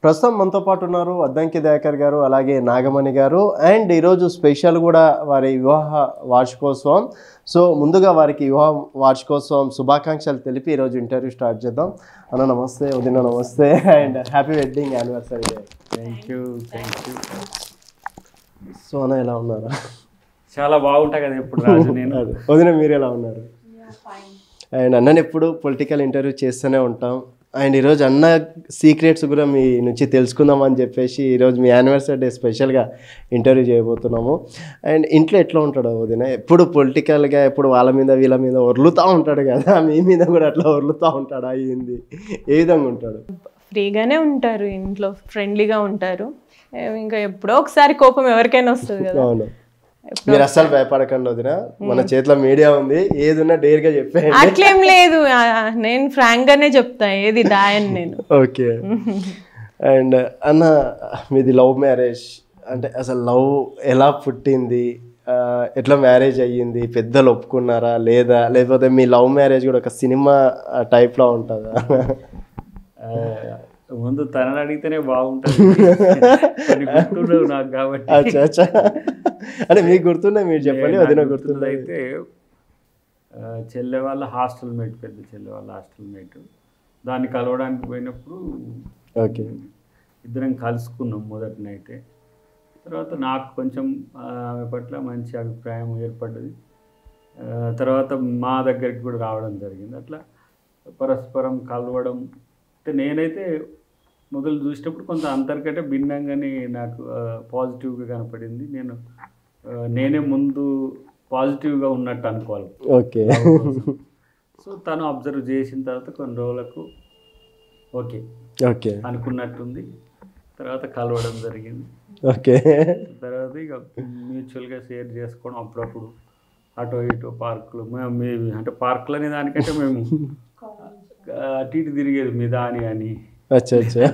ప్రస్తుతం మనతో పాటు ఉన్నారు అద్దంకి దయాకర్ గారు, అలాగే నాగమణి గారు. అండ్ ఈరోజు స్పెషల్ కూడా వారి వివాహ వార్షికోత్సవం. సో ముందుగా వారికి వివాహ వార్షికోత్సవం శుభాకాంక్షలు తెలిపి ఈరోజు ఇంటర్వ్యూ స్టార్ట్ చేద్దాం. అన్న నమస్తే, వదిన నమస్తే, and happy wedding anniversary day. Thank you. So అన్న ఎలా ఉన్నారు? చాలా బాగుంటా కదా ఎప్పుడు రాజు నేను. వదిన మీరు ఎలా ఉన్నారు? అండ్ అన్నని ఎప్పుడు పొలిటికల్ ఇంటర్వ్యూ చేస్తూనే ఉంటాం. అండ్ ఈరోజు అన్న సీక్రెట్స్ కూడా మీ నుంచి తెలుసుకుందాం అని చెప్పేసి ఈరోజు మీ యానివర్సరీ డే స్పెషల్గా ఇంటర్వ్యూ చేయబోతున్నాము. అండ్ ఇంట్లో ఎట్లా ఉంటాడు వదిన? ఎప్పుడు పొలిటికల్గా ఎప్పుడు వాళ్ళ మీద వీళ్ళ మీద ఒర్లుతూ ఉంటాడు కదా, మీ మీద కూడా అట్లా ఒర్లుతూ ఉంటాడా? అయ్యింది ఏ విధంగా ఉంటాడు? ఫ్రీగానే ఉంటారు, ఇంట్లో ఫ్రెండ్లీగా ఉంటారు. ఇంకా ఎప్పుడో ఒకసారి కోపం ఎవరికైనా వస్తుంది కదా. అవును, మీరు అస్సలు భయపడకండి వదిన, మన చేతిలో మీడియా ఉంది, ఏది ఉన్నా డేర్గా చెప్పేయండి. అట్లేం లేదు, నేను ఫ్రాంక్ గానే చెప్తా, ఏది దాయని నేను. ఓకే. అండ్ అన్న మీది లవ్ మ్యారేజ్, అంటే అసలు లవ్ ఎలా పుట్టింది, ఎట్లా మ్యారేజ్ అయ్యింది, పెద్దలు ఒప్పుకున్నారా లేదా, లేకపోతే మీ లవ్ మ్యారేజ్ కూడా ఒక సినిమా టైప్లో ఉంటుందా? ముందు తనని అడిగితేనే బాగుంటుంది, గుర్తుండవు నాకు కాబట్టి. అచ్చా, అంటే మీకు గుర్తున్నాయి, మీరు చెప్పండి. వదిన గుర్తుంది అయితే చెల్లె వాళ్ళ హాస్టల్ మేట్, పెద్ద చెల్లె వాళ్ళ హాస్టల్ మేట్, దాన్ని కలవడానికి పోయినప్పుడు ఓకే ఇద్దరం కలుసుకున్నాం మొదటినైతే. తర్వాత నాకు కొంచెం ఆమె పట్ల మంచి అభిప్రాయం ఏర్పడ్డది. తర్వాత మా దగ్గరికి కూడా రావడం జరిగింది. అట్లా పరస్పరం కలవడం. అంటే నేనైతే మొదలు చూసినప్పుడు కొంత అంతర్గత భిన్నంగానే నాకు పాజిటివ్గా కనపడింది. నేనే ముందు పాజిటివ్గా ఉన్నట్టు అనుకోవాలి. ఓకే. సో తను అబ్జర్వ్ చేసిన తర్వాత కొన్ని రోజులకు ఓకే ఓకే అనుకున్నట్టుంది. తర్వాత కలవడం జరిగింది. ఓకే. తర్వాత ఇక మ్యూచువల్గా షేర్ చేసుకోవడం, అప్పుడప్పుడు అటో ఇటో పార్కులు, మేము అంటే పార్కులు అనే దానికంటే మేము అటు ఇటు తిరిగేది మిదాని అని. అచ్చా అచ్చా,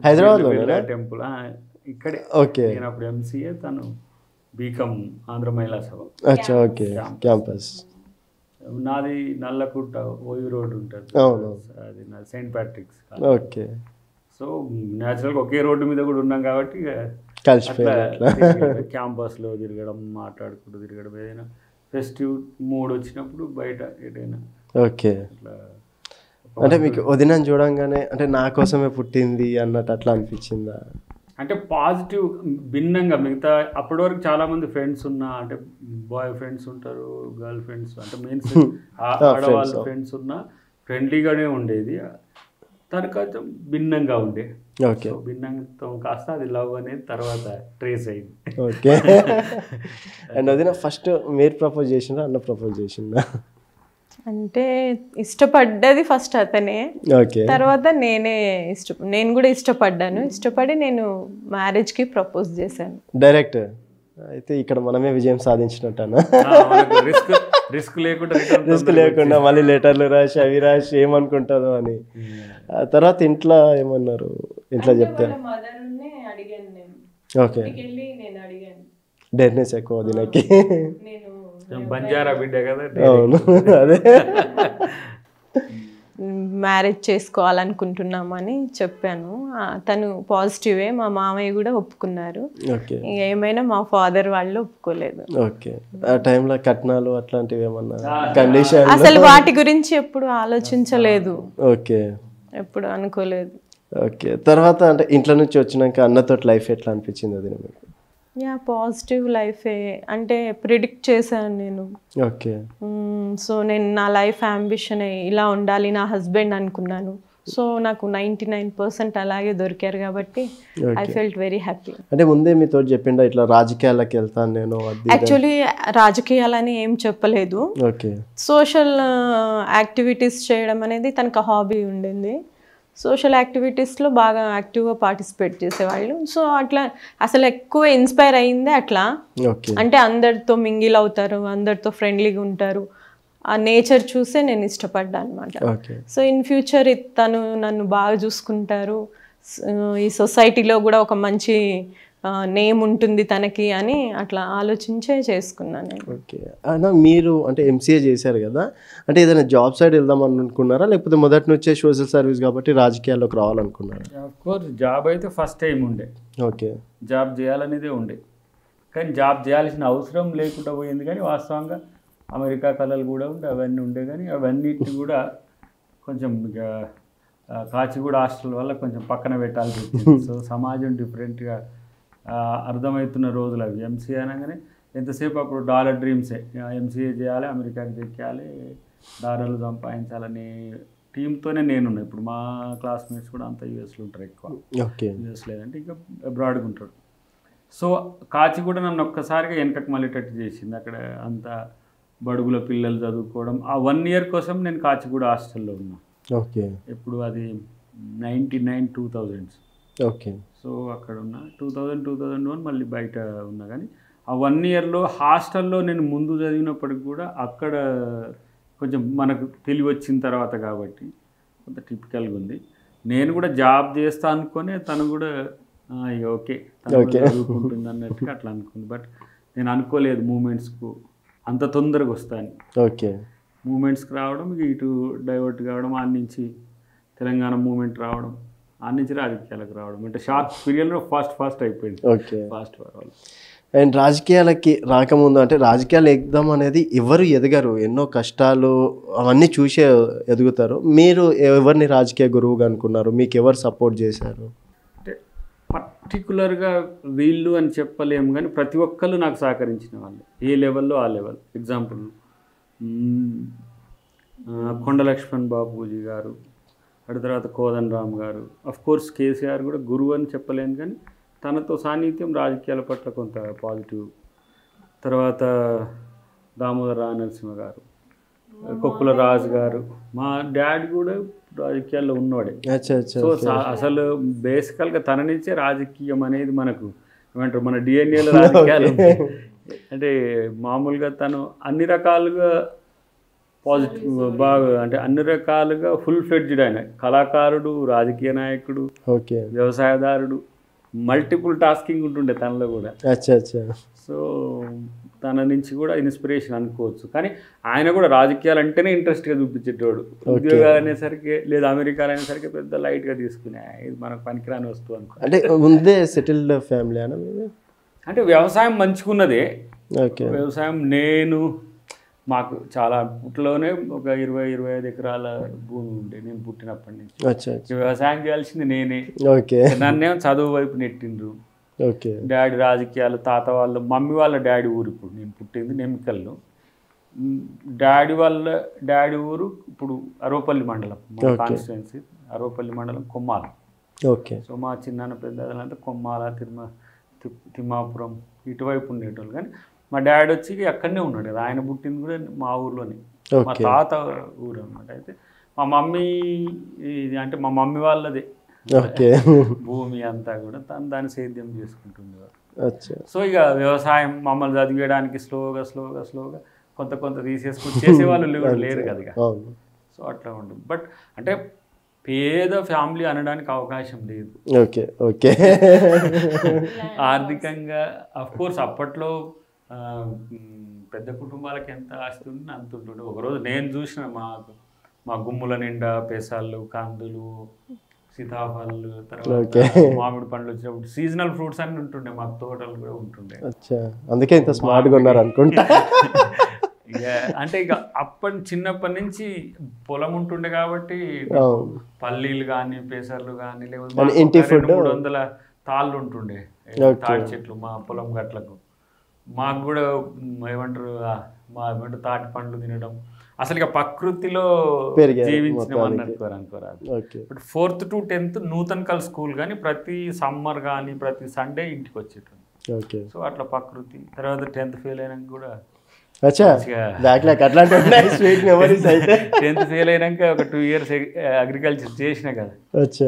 హైదరాబాద్లో టెంపుల్ ఇక్కడే. ఓకే. నేను అప్పుడు ఎంసీఏ, తను బీకామ్ ఆంధ్ర మహిళా సభ. అచ్చా ఓకే, క్యాంపస్. నాది నల్లకుంట ఓయూ రోడ్ ఉంటుంది, అది నాది సెయింట్ ప్యాట్రిక్స్. ఓకే. సో న్యాచురల్గా ఒకే రోడ్డు మీద కూడా ఉన్నాం కాబట్టి క్యాంపస్లో తిరగడం, మాట్లాడుకుంటూ తిరగడం, ఏదైనా ఫెస్టివ్ మూడ్ వచ్చినప్పుడు బయట ఎటైనా. ఓకే. అంటే మీకు వదిన చూడంగానే అంటే నా కోసమే పుట్టింది అన్నట్టు అట్లా అనిపించిందా? అంటే పాజిటివ్ భిన్నంగా మిగతా అప్పటి వరకు చాలామంది ఫ్రెండ్స్ ఉన్నా, అంటే బాయ్ ఫ్రెండ్స్ ఉంటారు, గర్ల్ ఫ్రెండ్స్, అంటే మీన్స్ ఆడవాళ్ళ ఫ్రెండ్స్ ఉన్నా ఫ్రెండ్లీగానే ఉండేది. తను కొంచెం భిన్నంగా ఉండే. ఓకే. భిన్నంతో కాస్త అది లవ్ అనేది తర్వాత ట్రేస్ అయింది. ఓకే. అండ్ వదిన ఫస్ట్ మీరు ప్రపోజ్ చేసిందా, అన్న ప్రపోజ్ చేసిందా? అంటే ఇష్టపడ్డది ఫస్ట్ అతనే, తర్వాత నేను కూడా ఇష్టపడ్డాను. ఇష్టపడి నేను మ్యారేజ్కి ప్రపోజ్ చేశాను డైరెక్ట్. అయితే ఇక్కడ మనమే విజయం సాధించినట్టు. రిస్క్ లేకుండా మళ్ళీ లెటర్లు రాసి అవి రాసి ఏమనుకుంటుందో అని. తర్వాత ఇంట్లో ఏమన్నారు? ఇంట్లో చెప్తే ఓకే, డెర్నెస్ ఎక్కువ దీనికి. బంజారా బిడ్డ కదా. అవును, అదే. మ్యారేజ్ చేసుకోవాలనుకుంటున్నామని చెప్పాను. తను పాజిటివే, మా మామయ్య కూడా ఒప్పుకున్నారు. ఏమైనా మా ఫాదర్ వాళ్ళు ఒప్పుకోలేదు. ఓకే. ఆ టైంలో కట్నాలు అట్లాంటివి ఏమన్నా కండిషన్? అసలు వాటి గురించి ఎప్పుడు ఆలోచించలేదు. ఓకే, ఎప్పుడు అనుకోలేదు. ఓకే. తర్వాత అంటే ఇంట్లో నుంచి వచ్చినాక అన్నతో లైఫ్ ఎట్లా అనిపించింది అది మీకు? పాజిటివ్ లైఫే, అంటే ప్రిడిక్ట్ చేశాను నేను. ఓకే. సో నేను నా లైఫ్ అంబిషన్ ఇలా ఉండాలి నా హస్బెండ్ అనుకున్నాను. సో నాకు 99% అలాగే దొరికారు కాబట్టి ఐ ఫెల్ట్ వెరీ హ్యాపీ. అంటే ముందే మీతో చెప్పిండా ఇట్లా రాజకీయాలకు వెళ్తాను నేను? యాక్చువల్లీ రాజకీయాలని ఏం చెప్పలేదు. ఓకే. సోషల్ యాక్టివిటీస్ చేయడం అనేది తనకు హాబీ ఉండింది. సోషల్ యాక్టివిటీస్లో బాగా యాక్టివ్గా పార్టిసిపేట్ చేసేవాళ్ళు. సో అట్లా అసలు ఎక్కువ ఇన్స్పైర్ అయ్యిందే అట్లా. అంటే అందరితో మింగిల్ అవుతారు, అందరితో ఫ్రెండ్లీగా ఉంటారు, ఆ నేచర్ చూసే నేను ఇష్టపడ్డా అనమాట. సో ఇన్ ఫ్యూచర్ తను నన్ను బాగా చూసుకుంటారు, ఈ సొసైటీలో కూడా ఒక మంచి నేమ్ ఉంటుంది తనకి అని అట్లా ఆలోచించే చేసుకున్నాను నేను. ఓకే. అన్న మీరు అంటే ఎంసీఏ చేశారు కదా, అంటే ఏదైనా జాబ్ సైడ్ వెళ్దాం అనుకున్నారా, లేకపోతే మొదటి నుంచే సోషల్ సర్వీస్ కాబట్టి రాజకీయాల్లోకి రావాలనుకున్నారా? కోర్స్ జాబ్ అయితే ఫస్ట్ టైం ఉండే, ఓకే. జాబ్ చేయాలనేదే ఉండే, కానీ జాబ్ చేయాల్సిన అవసరం లేకుండా పోయింది. కానీ వాస్తవంగా అమెరికా కళలు కూడా ఉండే, అవన్నీ ఉండే, కానీ అవన్నిటి కూడా కొంచెం కాచిగూడ హాస్టల్ వల్ల కొంచెం పక్కన పెట్టాల్సి వచ్చింది. సో సమాజం డిఫరెంట్గా అర్థమవుతున్న రోజులు అవి. ఎంసీఏ అనగానే ఎంతసేపు అప్పుడు డాలర్ డ్రీమ్సే, ఎంసీఏ చేయాలి, అమెరికాకి చెక్కాలి, డాలర్లు సంపాదించాలని టీంతోనే నేనున్నా. ఇప్పుడు మా క్లాస్మేట్స్ కూడా అంతా యూఎస్లో ఉంటారు ఎక్కువ. ఓకే. యూఎస్ లేదంటే ఇంకా అబ్రాడ్గా ఉంటారు. సో కాచిగూడ నన్ను ఒక్కసారిగా వెనకకు మళ్ళేటట్టు చేసింది. అక్కడ అంత బడుగుల పిల్లలు చదువుకోవడం, ఆ 1 year కోసం నేను కాచిగూడ హాస్టల్లో ఉన్నా. ఓకే. ఇప్పుడు అది 99, 2000s. ఓకే. సో అక్కడ ఉన్న 2000, 2001 మళ్ళీ బయట ఉన్నా. కానీ ఆ 1 yearలో హాస్టల్లో నేను ముందు చదివినప్పటికి కూడా అక్కడ కొంచెం మనకు తెలివి వచ్చిన తర్వాత కాబట్టి కొంత టిపికల్గా ఉంది. నేను కూడా జాబ్ చేస్తా అనుకునే తను కూడా ఓకే చదువుకుంటుంది అన్నట్టుగా అట్లా అనుకుంది. బట్ నేను అనుకోలేదు మూమెంట్స్కు అంత తొందరగా వస్తాను. ఓకే. మూమెంట్స్కి రావడం, ఇటు డైవర్ట్ కావడం, ఆడ నుంచి తెలంగాణ మూమెంట్ రావడం, ఆడ నుంచి రాజకీయాలకు రావడం, అంటే షార్ట్ పీరియడ్లో ఫాస్ట్ అయిపోయింది. ఓకే. ఫాస్ట్ వాళ్ళు. అండ్ రాజకీయాలకి రాకముందు అంటే రాజకీయాలు ఎగ్దాం అనేది ఎవరు ఎదగరు, ఎన్నో కష్టాలు అవన్నీ చూసే ఎదుగుతారు. మీరు ఎవరిని రాజకీయ గురువుగా అనుకున్నారు, మీకు ఎవరు సపోర్ట్ చేశారు? అంటే పర్టికులర్గా వీళ్ళు అని చెప్పలేము, కానీ ప్రతి ఒక్కళ్ళు నాకు సహకరించిన వాళ్ళు, ఏ లెవెల్లో ఆ లెవెల్. ఎగ్జాంపుల్ కొండ లక్ష్మణ్ బాబూజీ గారు, అటు తర్వాత కోదండ రామ్ గారు, కోర్స్ కేసీఆర్ కూడా గురువు అని చెప్పలేను, కానీ తనతో సాన్నిధ్యం రాజకీయాల పట్ల కొంత పాజిటివ్. తర్వాత దామోదర నరసింహ గారు, కొక్కుల రాజు గారు, మా డాడీ కూడా రాజకీయాల్లో ఉన్నవాడే. సో అసలు బేసికల్గా తన నుంచే రాజకీయం అనేది మనకు ఏమంటారు, మన డిఎన్ఏలో రాజకీయాలు అంటే మామూలుగా తను అన్ని రకాలుగా పాజిటివ్ బాగా, అంటే అన్ని రకాలుగా ఫుల్ ఫ్లెడ్జ్డ్ ఆయన కళాకారుడు, రాజకీయ నాయకుడు, ఓకే, వ్యవసాయదారుడు, మల్టిపుల్ టాస్కింగ్ ఉంటుండే తనలో కూడా. సో తన నుంచి కూడా ఇన్స్పిరేషన్ అనుకోవచ్చు. కానీ ఆయన కూడా రాజకీయాలు అంటేనే ఇంట్రెస్ట్గా చూపించేటోడు. ఉద్యోగాలు అనేసరికి లేదా అమెరికాలు అనేసరికి పెద్ద లైట్గా తీసుకునే, ఇది మనకు పనికిరాని వస్తువు అనుకో. అంటే ముందే సెటిల్డ్ ఫ్యామిలీ అన్న, అంటే వ్యవసాయం మంచుకున్నదే. ఓకే. వ్యవసాయం మాకు చాలా పుట్టలోనే ఒక 20-25 ఎకరాల భూమి ఉండే నేను పుట్టినప్పటి నుంచి. వ్యవసాయం చేయాల్సింది నేనే. ఓకే. నన్నేమో చదువు వైపు నెట్టిండ్రు. ఓకే. డాడీ రాజకీయాలు, తాత వాళ్ళ మమ్మీ వాళ్ళ డాడీ ఊరు, ఇప్పుడు నేను పుట్టింది నెమ్మికల్లో, డాడీ ఊరు ఇప్పుడు అరవపల్లి మండలం, మా కాన్స్టిట్యున్సీ అరవపల్లి మండలం, కొమ్మాల. ఓకే. సో మా చిన్నాన్న పెద్దలంతా కొమ్మాల, తిమ్మాపురం ఇటువైపు ఉండేటోళ్ళు. కానీ మా డాడీ వచ్చి అక్కడనే ఉన్నాడు కదా, ఆయన పుట్టింది కూడా మా ఊర్లోనే, మా తాత ఊరు అనమాట. అయితే మా మమ్మీ అంటే మా మమ్మీ వాళ్ళదే భూమి అంతా కూడా తను దాన్ని సేద్యం చేసుకుంటుండేవారు. సో ఇక వ్యవసాయం మమ్మల్ని చదివేయడానికి స్లోగా కొంత తీసేసుకుని చేసేవాళ్ళు కూడా లేరు కదా. సో అట్లా ఉంటుంది. బట్ అంటే పేద ఫ్యామిలీ అనడానికి అవకాశం లేదు. ఓకే. ఓకే. ఆర్థికంగా కోర్స్ అప్పట్లో పెద్ద కుటుంబాలకి ఎంత ఆస్తి ఉంటే అంత ఉంటుండే. ఒకరోజు నేను చూసిన మా గుమ్ముల నిండా పెసాలు, కందులు, సీతాఫలాలు, తర్వాత మామిడి పండ్లు వచ్చినప్పుడు సీజనల్ ఫ్రూట్స్ అన్ని ఉంటుండే, మాకు తోటలు కూడా ఉంటుండే. అందుకే ఇంత స్మార్ట్గా ఉన్నారు అనుకుంటా. అంటే ఇక చిన్నప్పటి నుంచి పొలం ఉంటుండే కాబట్టి పల్లీలు కానీ పెసర్లు కానీ, లేకపోతే 300 తాళ్ళు ఉంటుండే, తాటి చెట్లు మా పొలం గట్లకు. మాకు కూడా ఏమంటారు తాటి పండ్లు తినడం, అసలు ఇక ప్రకృతిలో జీవించినాం అనుకోరాదు. But 4th to 10th Nuthankal school కానీ ప్రతి సమ్మర్ కానీ ప్రతి సండే ఇంటికి వచ్చేటోడు. సో అట్లా ప్రకృతి. తర్వాత 10th ఫెయిల్ అయినాక కూడా 10th ఫెయిల్ అయినాక ఒక 2 years అగ్రికల్చర్ చేసిన కదా.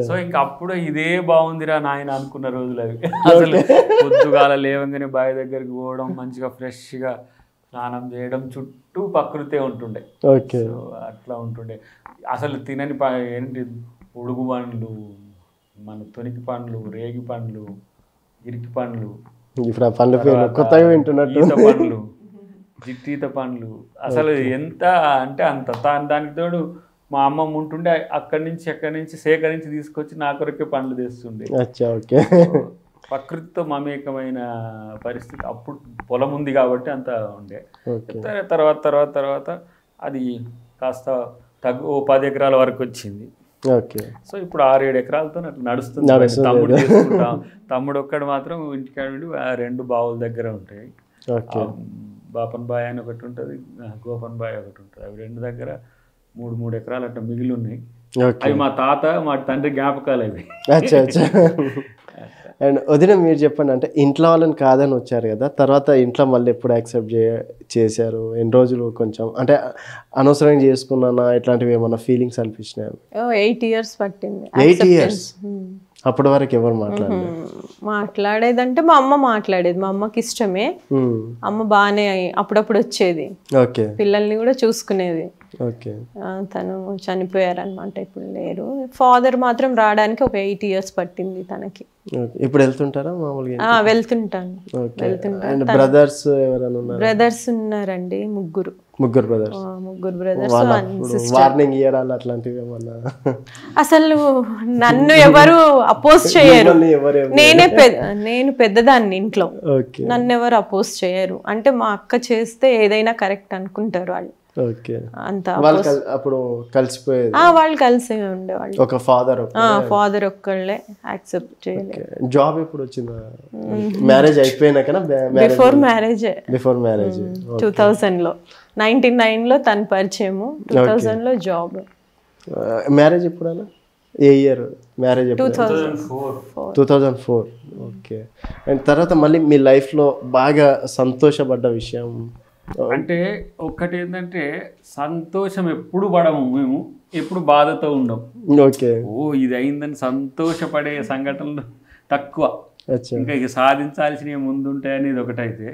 సో ఇంకా అప్పుడు ఇదే బాగుందిరా నాయన అనుకున్న రోజులు అవి. అసలు పొద్దుగాల లేవంగానే బావి దగ్గరికి పోవడం, మంచిగా ఫ్రెష్గా స్నానం చేయడం, చుట్టూ ప్రకృతే ఉంటుండే. సో అట్లా ఉంటుండే. అసలు తినని ఏంటి ఉడుగు పండ్లు, మన తొనికి పండ్లు, రేగి పండ్లు, ఇరికి పండ్లు, ఇప్పుడు ఆ పండ్ల పేరు కొత్తగా వింటున్నట్టు. ఈత పండ్లు, జిట్టీత పండ్లు, అసలు ఎంత అంటే అంత. దానికి తోడు మా అమ్మమ్మ ఉంటుండే అక్కడి నుంచి సేకరించి తీసుకొచ్చి నా కొరకే పండ్లు తెస్తుండే. ఓకే. ప్రకృతితో మమేకమైన పరిస్థితి అప్పుడు. పొలం ఉంది కాబట్టి అంత ఉండే. తర్వాత అది కాస్త 10 ఎకరాల వరకు వచ్చింది. ఓకే. సో ఇప్పుడు 6-7 ఎకరాలతో అట్లా నడుస్తుంది. తమ్ముడు చేసుకుంటాం. తమ్ముడు ఒక్కడు మాత్రం ఇంటికాడ 2 బావుల దగ్గర ఉంటాయి. బాపన్ బాయ్ అని ఒకటి ఉంటుంది, గోపన్ బాయ్ ఒకటి ఉంటుంది. అవి 2 దగ్గర 3 ఎకరాలు అట్లా మిగిలి ఉన్నాయి. అవి మా తాత మా తండ్రి జ్ఞాపకాలు అవి. అండ్ వదిన మీరు చెప్పండి, అంటే ఇంట్లో వాళ్ళని కాదని వచ్చారు కదా, తర్వాత ఇంట్లో మళ్ళీ ఎప్పుడు యాక్సెప్ట్ చేశారు? ఎన్ని రోజులు కొంచెం అంటే అనవసరంగా చేసుకున్నానా ఇట్లాంటివి ఏమన్నా ఫీలింగ్స్ అనిపించినాయి? 8 years పట్టింది. 8 years? అప్పటి వరకు ఎవరు మాట్లాడేదంటే మా అమ్మ మాట్లాడేది. మా అమ్మకి ఇష్టమే, అమ్మ బాగానే అప్పుడప్పుడు వచ్చేది, పిల్లల్ని కూడా చూసుకునేది. తను చనిపోయారనమాట, ఇప్పుడు లేరు. ఫాదర్ మాత్రం రావడానికి ఒక 8 years పట్టింది తనకి. ఇప్పుడు వెళ్తుంటారా మామూలుగా? వెళ్తుంటాను. బ్రదర్స్ ఉన్నారండి, ముగ్గురు బ్రదర్స్. వార్నింగ్ ఇయడాలు అట్లాంటివి ఏమన్నా? అసలు నన్ను ఎవరు అపోజ్ చేయరు. నేను పెద్దదాన్ని ఇంట్లో, నన్ను ఎవరు అపోజ్ చేయరు. అంటే మా అక్క చేస్తే ఏదైనా కరెక్ట్ అనుకుంటారు వాళ్ళు. అంత అప్పుడు కలిసిపోయేది. వాళ్ళు కలిసి ఉండేవాళ్ళు. ఒక ఫాదర్ ఒక్కళ్ళే యాక్సెప్ట్ చేయలేదు. జాబ్ ఎప్పుడు వచ్చిందా? మ్యారేజ్ అయిపోయినాక? Before marriage 2000లో. 99లో తన పరిచయము, 2000లో జాబ్. మ్యారేజ్ ఎప్పుడు? ఏ ఇయర్ మ్యారేజ్? 2004. ఓకే. అండ్ తర్వాత మళ్ళీ మీ లైఫ్లో బాగా సంతోషపడ్డ విషయం అంటే ఒక్కటి ఏంటంటే, సంతోషం ఎప్పుడు పడము మేము, ఎప్పుడు బాధతో ఉండము. ఓకే. ఇది అయిందని సంతోషపడే సంఘటనలు తక్కువ. ఇంకా సాధించాల్సినవి ముందుంటాయి అనేది ఒకటైతే,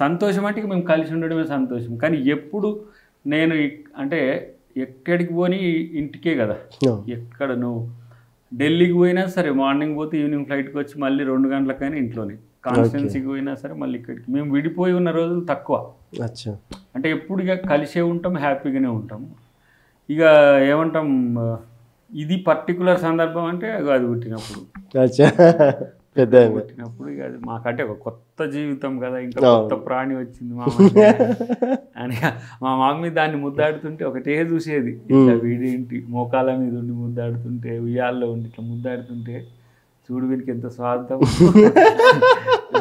సంతోషం అంటే మేము కలిసి ఉండడమే సంతోషం. కానీ ఎప్పుడు నేను అంటే ఎక్కడికి పోని ఇంటికే కదా. ఎక్కడ నువ్వు ఢిల్లీకి పోయినా సరే మార్నింగ్ పోతే ఈవినింగ్ ఫ్లైట్కి వచ్చి మళ్ళీ 2 గంటలకైనా ఇంట్లోనే. కాన్స్టిట్యున్సీకి పోయినా సరే మళ్ళీ ఇక్కడికి. మేము విడిపోయి ఉన్న రోజులు తక్కువ. అంటే ఎప్పుడు ఇక కలిసే ఉంటాం, హ్యాపీగానే ఉంటాం. ఇక ఏమంటాం, ఇది పర్టికులర్ సందర్భం అంటే అది పుట్టినప్పుడు. పుట్టినప్పుడు ఇక అది మాకంటే ఒక కొత్త జీవితం కదా, ఇంకా కొత్త ప్రాణి వచ్చింది మా అని మా మమ్మీ దాన్ని ముద్దాడుతుంటే ఒకటే చూసేది. ఇట్లా వీడేంటి మోకాల మీద ఉండి ముద్దాడుతుంటే, ఉయ్యాల్లో ఉండి ఇట్లా ముద్దాడుతుంటే, చూడు వీనికి ఎంత స్వార్థం,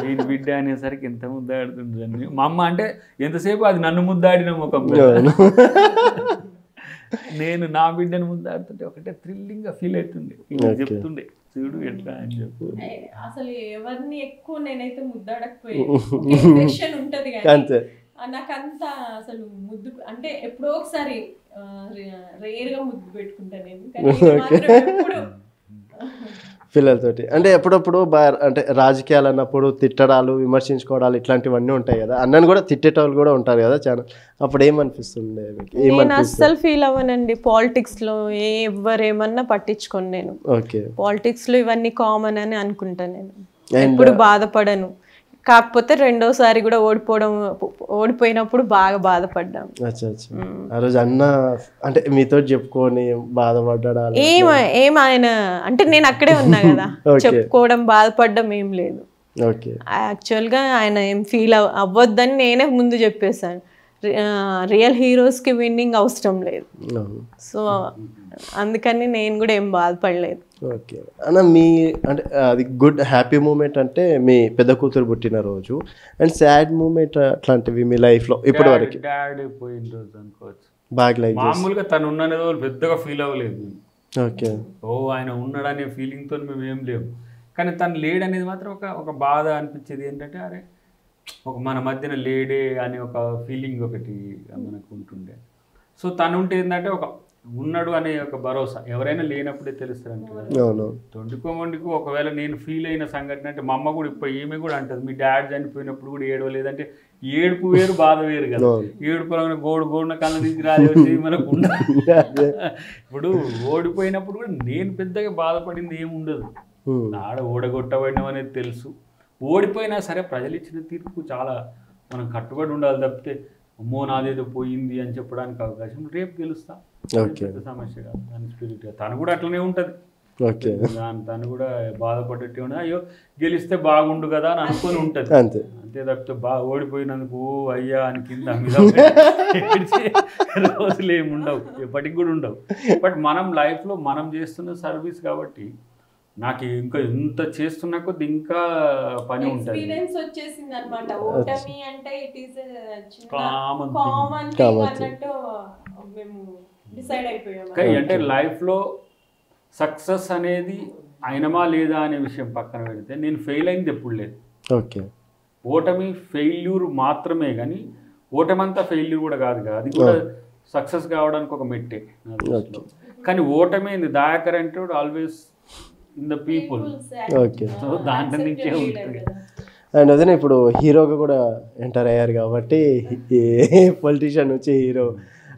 వీడి బిడ్డ అనేసరికి ఎంత ముద్దాడుతుంటుంది. మా అమ్మ అంటే ఎంతసేపు అది నన్ను ముద్దాడిన ముఖం, నేను నా బిడ్డను ముద్దాడుతుంటే ఒకటే థ్రిల్లింగ్గా ఫీల్ అవుతుంది. చెప్తుండే చూడు ఎట్లా అని చెప్పు. అసలు ఎవరిని ఎక్కువ నేనైతే ముద్దాడకపోయాను ఉంటది కానీ నాకంత అసలు ముద్దు అంటే ఎప్పుడో ఒకసారి రేర్గా ముద్దు పెట్టుకుంటా నేను. పిల్లలతోటి అంటే ఎప్పుడప్పుడు అంటే రాజకీయాలు అన్నప్పుడు తిట్టడాలు, విమర్శించుకోవడాలు ఇట్లాంటివన్నీ ఉంటాయి కదా. అన్నను కూడా తిట్టేటోళ్ళు కూడా ఉంటారు కదా చాలా. అప్పుడు ఏమనిపిస్తుంది? నేను అస్సలు ఫీల్ అవ్వనండి పాలిటిక్స్లో. ఎవరేమన్నా పట్టించుకోను నేను. పాలిటిక్స్లో ఇవన్నీ కామన్ అని అనుకుంటాను నేను. ఎప్పుడు బాధపడను. కాకపోతే రెండోసారి కూడా ఓడిపోయినప్పుడు బాగా బాధపడ్డాం. ఆ రోజు అన్న అంటే మీతో చెప్పుకొని బాధపడ్డా? ఏం ఆయన అంటే నేను అక్కడే ఉన్నా కదా, చెప్పుకోవడం బాధపడడం ఏం లేదు. యాక్చువల్గా ఆయన ఏం ఫీల్ అవ్వద్దని నేనే ముందు చెప్పేశాను. రియల్ హీరోస్కి విన్నింగ్ అవసరం లేదు. సో అందుకని నేను కూడా ఏం బాధపడలేదు. ఓకే అన్న, మీ అంటే అది గుడ్ హ్యాపీ మూమెంట్ అంటే మీ పెద్ద కూతురు పుట్టిన రోజు. అండ్ సాడ్ మూమెంట్ అట్లాంటివి మీ లైఫ్లో ఇప్పటి వరకు? డాడీ పోయిన రోజు అనుకోవచ్చు. బాగా లైక్ మామూలుగా తను ఉన్న రోజు పెద్దగా ఫీల్ అవ్వలేదు. ఓకే. ఆయన ఉన్నాడనే ఫీలింగ్తో మేము ఏం లేవు. కానీ తను లేడనేది మాత్రం ఒక బాధ అనిపించేది. ఏంటంటే అరే ఒక మన మధ్యన లేడే అనే ఒక ఫీలింగ్ ఒకటి మనకు ఉంటుండే. సో తను ఉంటే ఏంటంటే ఒక ఉన్నాడు అనే ఒక భరోసా. ఎవరైనా లేనప్పుడే తెలుస్తారంటే తొండికో ఒకవేళ నేను ఫీల్ అయిన సంఘటన అంటే మా అమ్మ కూడా ఇప్పుడు ఈమె కూడా అంటది, మీ డాడీ చనిపోయినప్పుడు కూడా ఏడవలేదంటే ఏడుపు వేరు బాధ వేరు కదా. ఏడుపు గోడున కళ్ళ నుంచి రాజు మనకు ఇప్పుడు ఓడిపోయినప్పుడు కూడా నేను పెద్దగా బాధపడింది ఏముండదు. ఆడ ఓడగొట్టబడినాం అనేది తెలుసు. ఓడిపోయినా సరే ప్రజలు ఇచ్చిన తీర్పు చాలా మనం కట్టుబడి ఉండాలి తప్పితే అమ్మో నాదేదో పోయింది అని చెప్పడానికి అవకాశం. రేపు గెలుస్తా, పెద్ద సమస్య కాదు. దాని స్పిరిట్గా తను కూడా అట్లనే ఉంటుంది. తను కూడా బాధపడ్డట్టే ఉండదు, అయ్యో గెలిస్తే బాగుండు కదా అని అనుకొని ఉంటుంది. అంతే తప్పితే ఓడిపోయినందుకు అయ్యా అని కింద మీద రోజులు ఏమి ఉండవు, ఎప్పటికి కూడా ఉండవు. బట్ మనం లైఫ్లో మనం చేస్తున్న సర్వీస్ కాబట్టి నాకు ఇంకా ఎంత చేస్తున్నా కొద్ది ఇంకా పని ఉంటుంది. అంటే లైఫ్లో సక్సెస్ అనేది అయినమా లేదా అనే విషయం పక్కన పెడితే నేను ఫెయిల్ అయింది ఎప్పుడు లేదు. ఓకే, ఓటమి ఫెయిల్యూర్ మాత్రమే, కానీ ఓటమంతా ఫెయిల్యూర్ కూడా కాదు కదా, అది కూడా సక్సెస్ కావడానికి ఒక మెట్టే. కానీ ఓటమి దయాకర్ అంటే always in the people. Okay, so దాంట్లో నుంచే ఉంటుంది. అండ్ అదే ఇప్పుడు హీరోగా కూడా ఎంటర్ అయ్యారు కాబట్టి పొలిటీషియన్ నుంచి హీరో,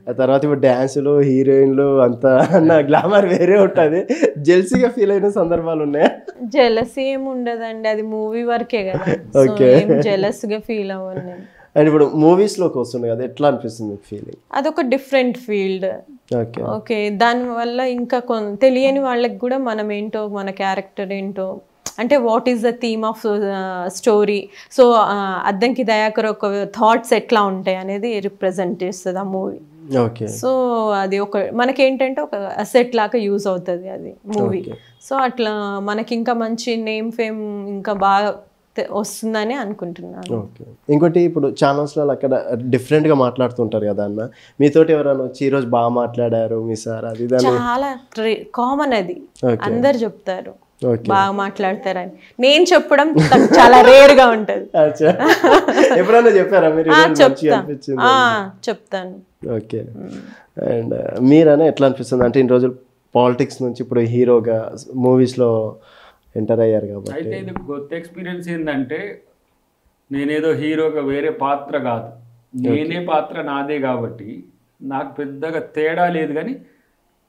ఆ తర్వాత ఇప్పుడు డ్యాన్సులు హీరోయిన్లు అంతా అన్న గ్లామర్ వేరే ఉంటుంది. జెల్సీగా ఫీల్ అయిన సందర్భాలు ఉన్నాయా? జెలసీ ఏమి ఉండదండి, అది మూవీ వరకే కదా. జెలస్ గా ఫీల్ అవ్వండి. అండ్ ఇప్పుడు మూవీస్లోకి వస్తుంది కదా, ఎట్లా అనిపిస్తుంది ఫీలింగ్? అదొక డిఫరెంట్ ఫీల్డ్. ఓకే, దానివల్ల ఇంకా తెలియని వాళ్ళకి కూడా మనం ఏంటో, మన క్యారెక్టర్ ఏంటో, అంటే what is the theme of story. So Addanki Dayakar ఒక థాట్స్ ఎట్లా ఉంటాయి అనేది రిప్రజెంట్ చేస్తుంది ఆ మూవీ. ఓకే, సో అది ఒక మనకేంటంటే ఒక అసెట్ లాగా యూజ్ అవుతుంది అది మూవీ. సో అట్లా మనకి ఇంకా మంచి నేమ్ ఫేమ్ ఇంకా బాగా వస్తుందని అనుకుంటున్నాను. ఓకే, ఇంకోటి ఇప్పుడు ఛానల్స్లో అక్కడ డిఫరెంట్గా మాట్లాడుతుంటారు కదా అన్న, మీతోటి ఎవరైనా వచ్చి ఈరోజు బాగా మాట్లాడారు మీ సార్, అది చాలా కామన్, అది అందరు చెప్తారు బాగా మాట్లాడతారని. నేను చెప్పడం చాలా రేర్ గా ఉంటది. ఎప్పుడైనా చెప్పారా మీరు? చెప్తాను. ఓకే, అండ్ మీరనే ఎట్లా అనిపిస్తుంది అంటే ఇన్ని రోజులు పాలిటిక్స్ నుంచి ఇప్పుడు హీరోగా మూవీస్లో ఎంటర్ అయ్యారు కాబట్టి? అయితే ఇది కొత్త ఎక్స్పీరియన్స్ ఏంటంటే నేనేదో హీరోగా వేరే పాత్ర కాదు, నేనే పాత్ర నాదే కాబట్టి నాకు పెద్దగా తేడా లేదు. కానీ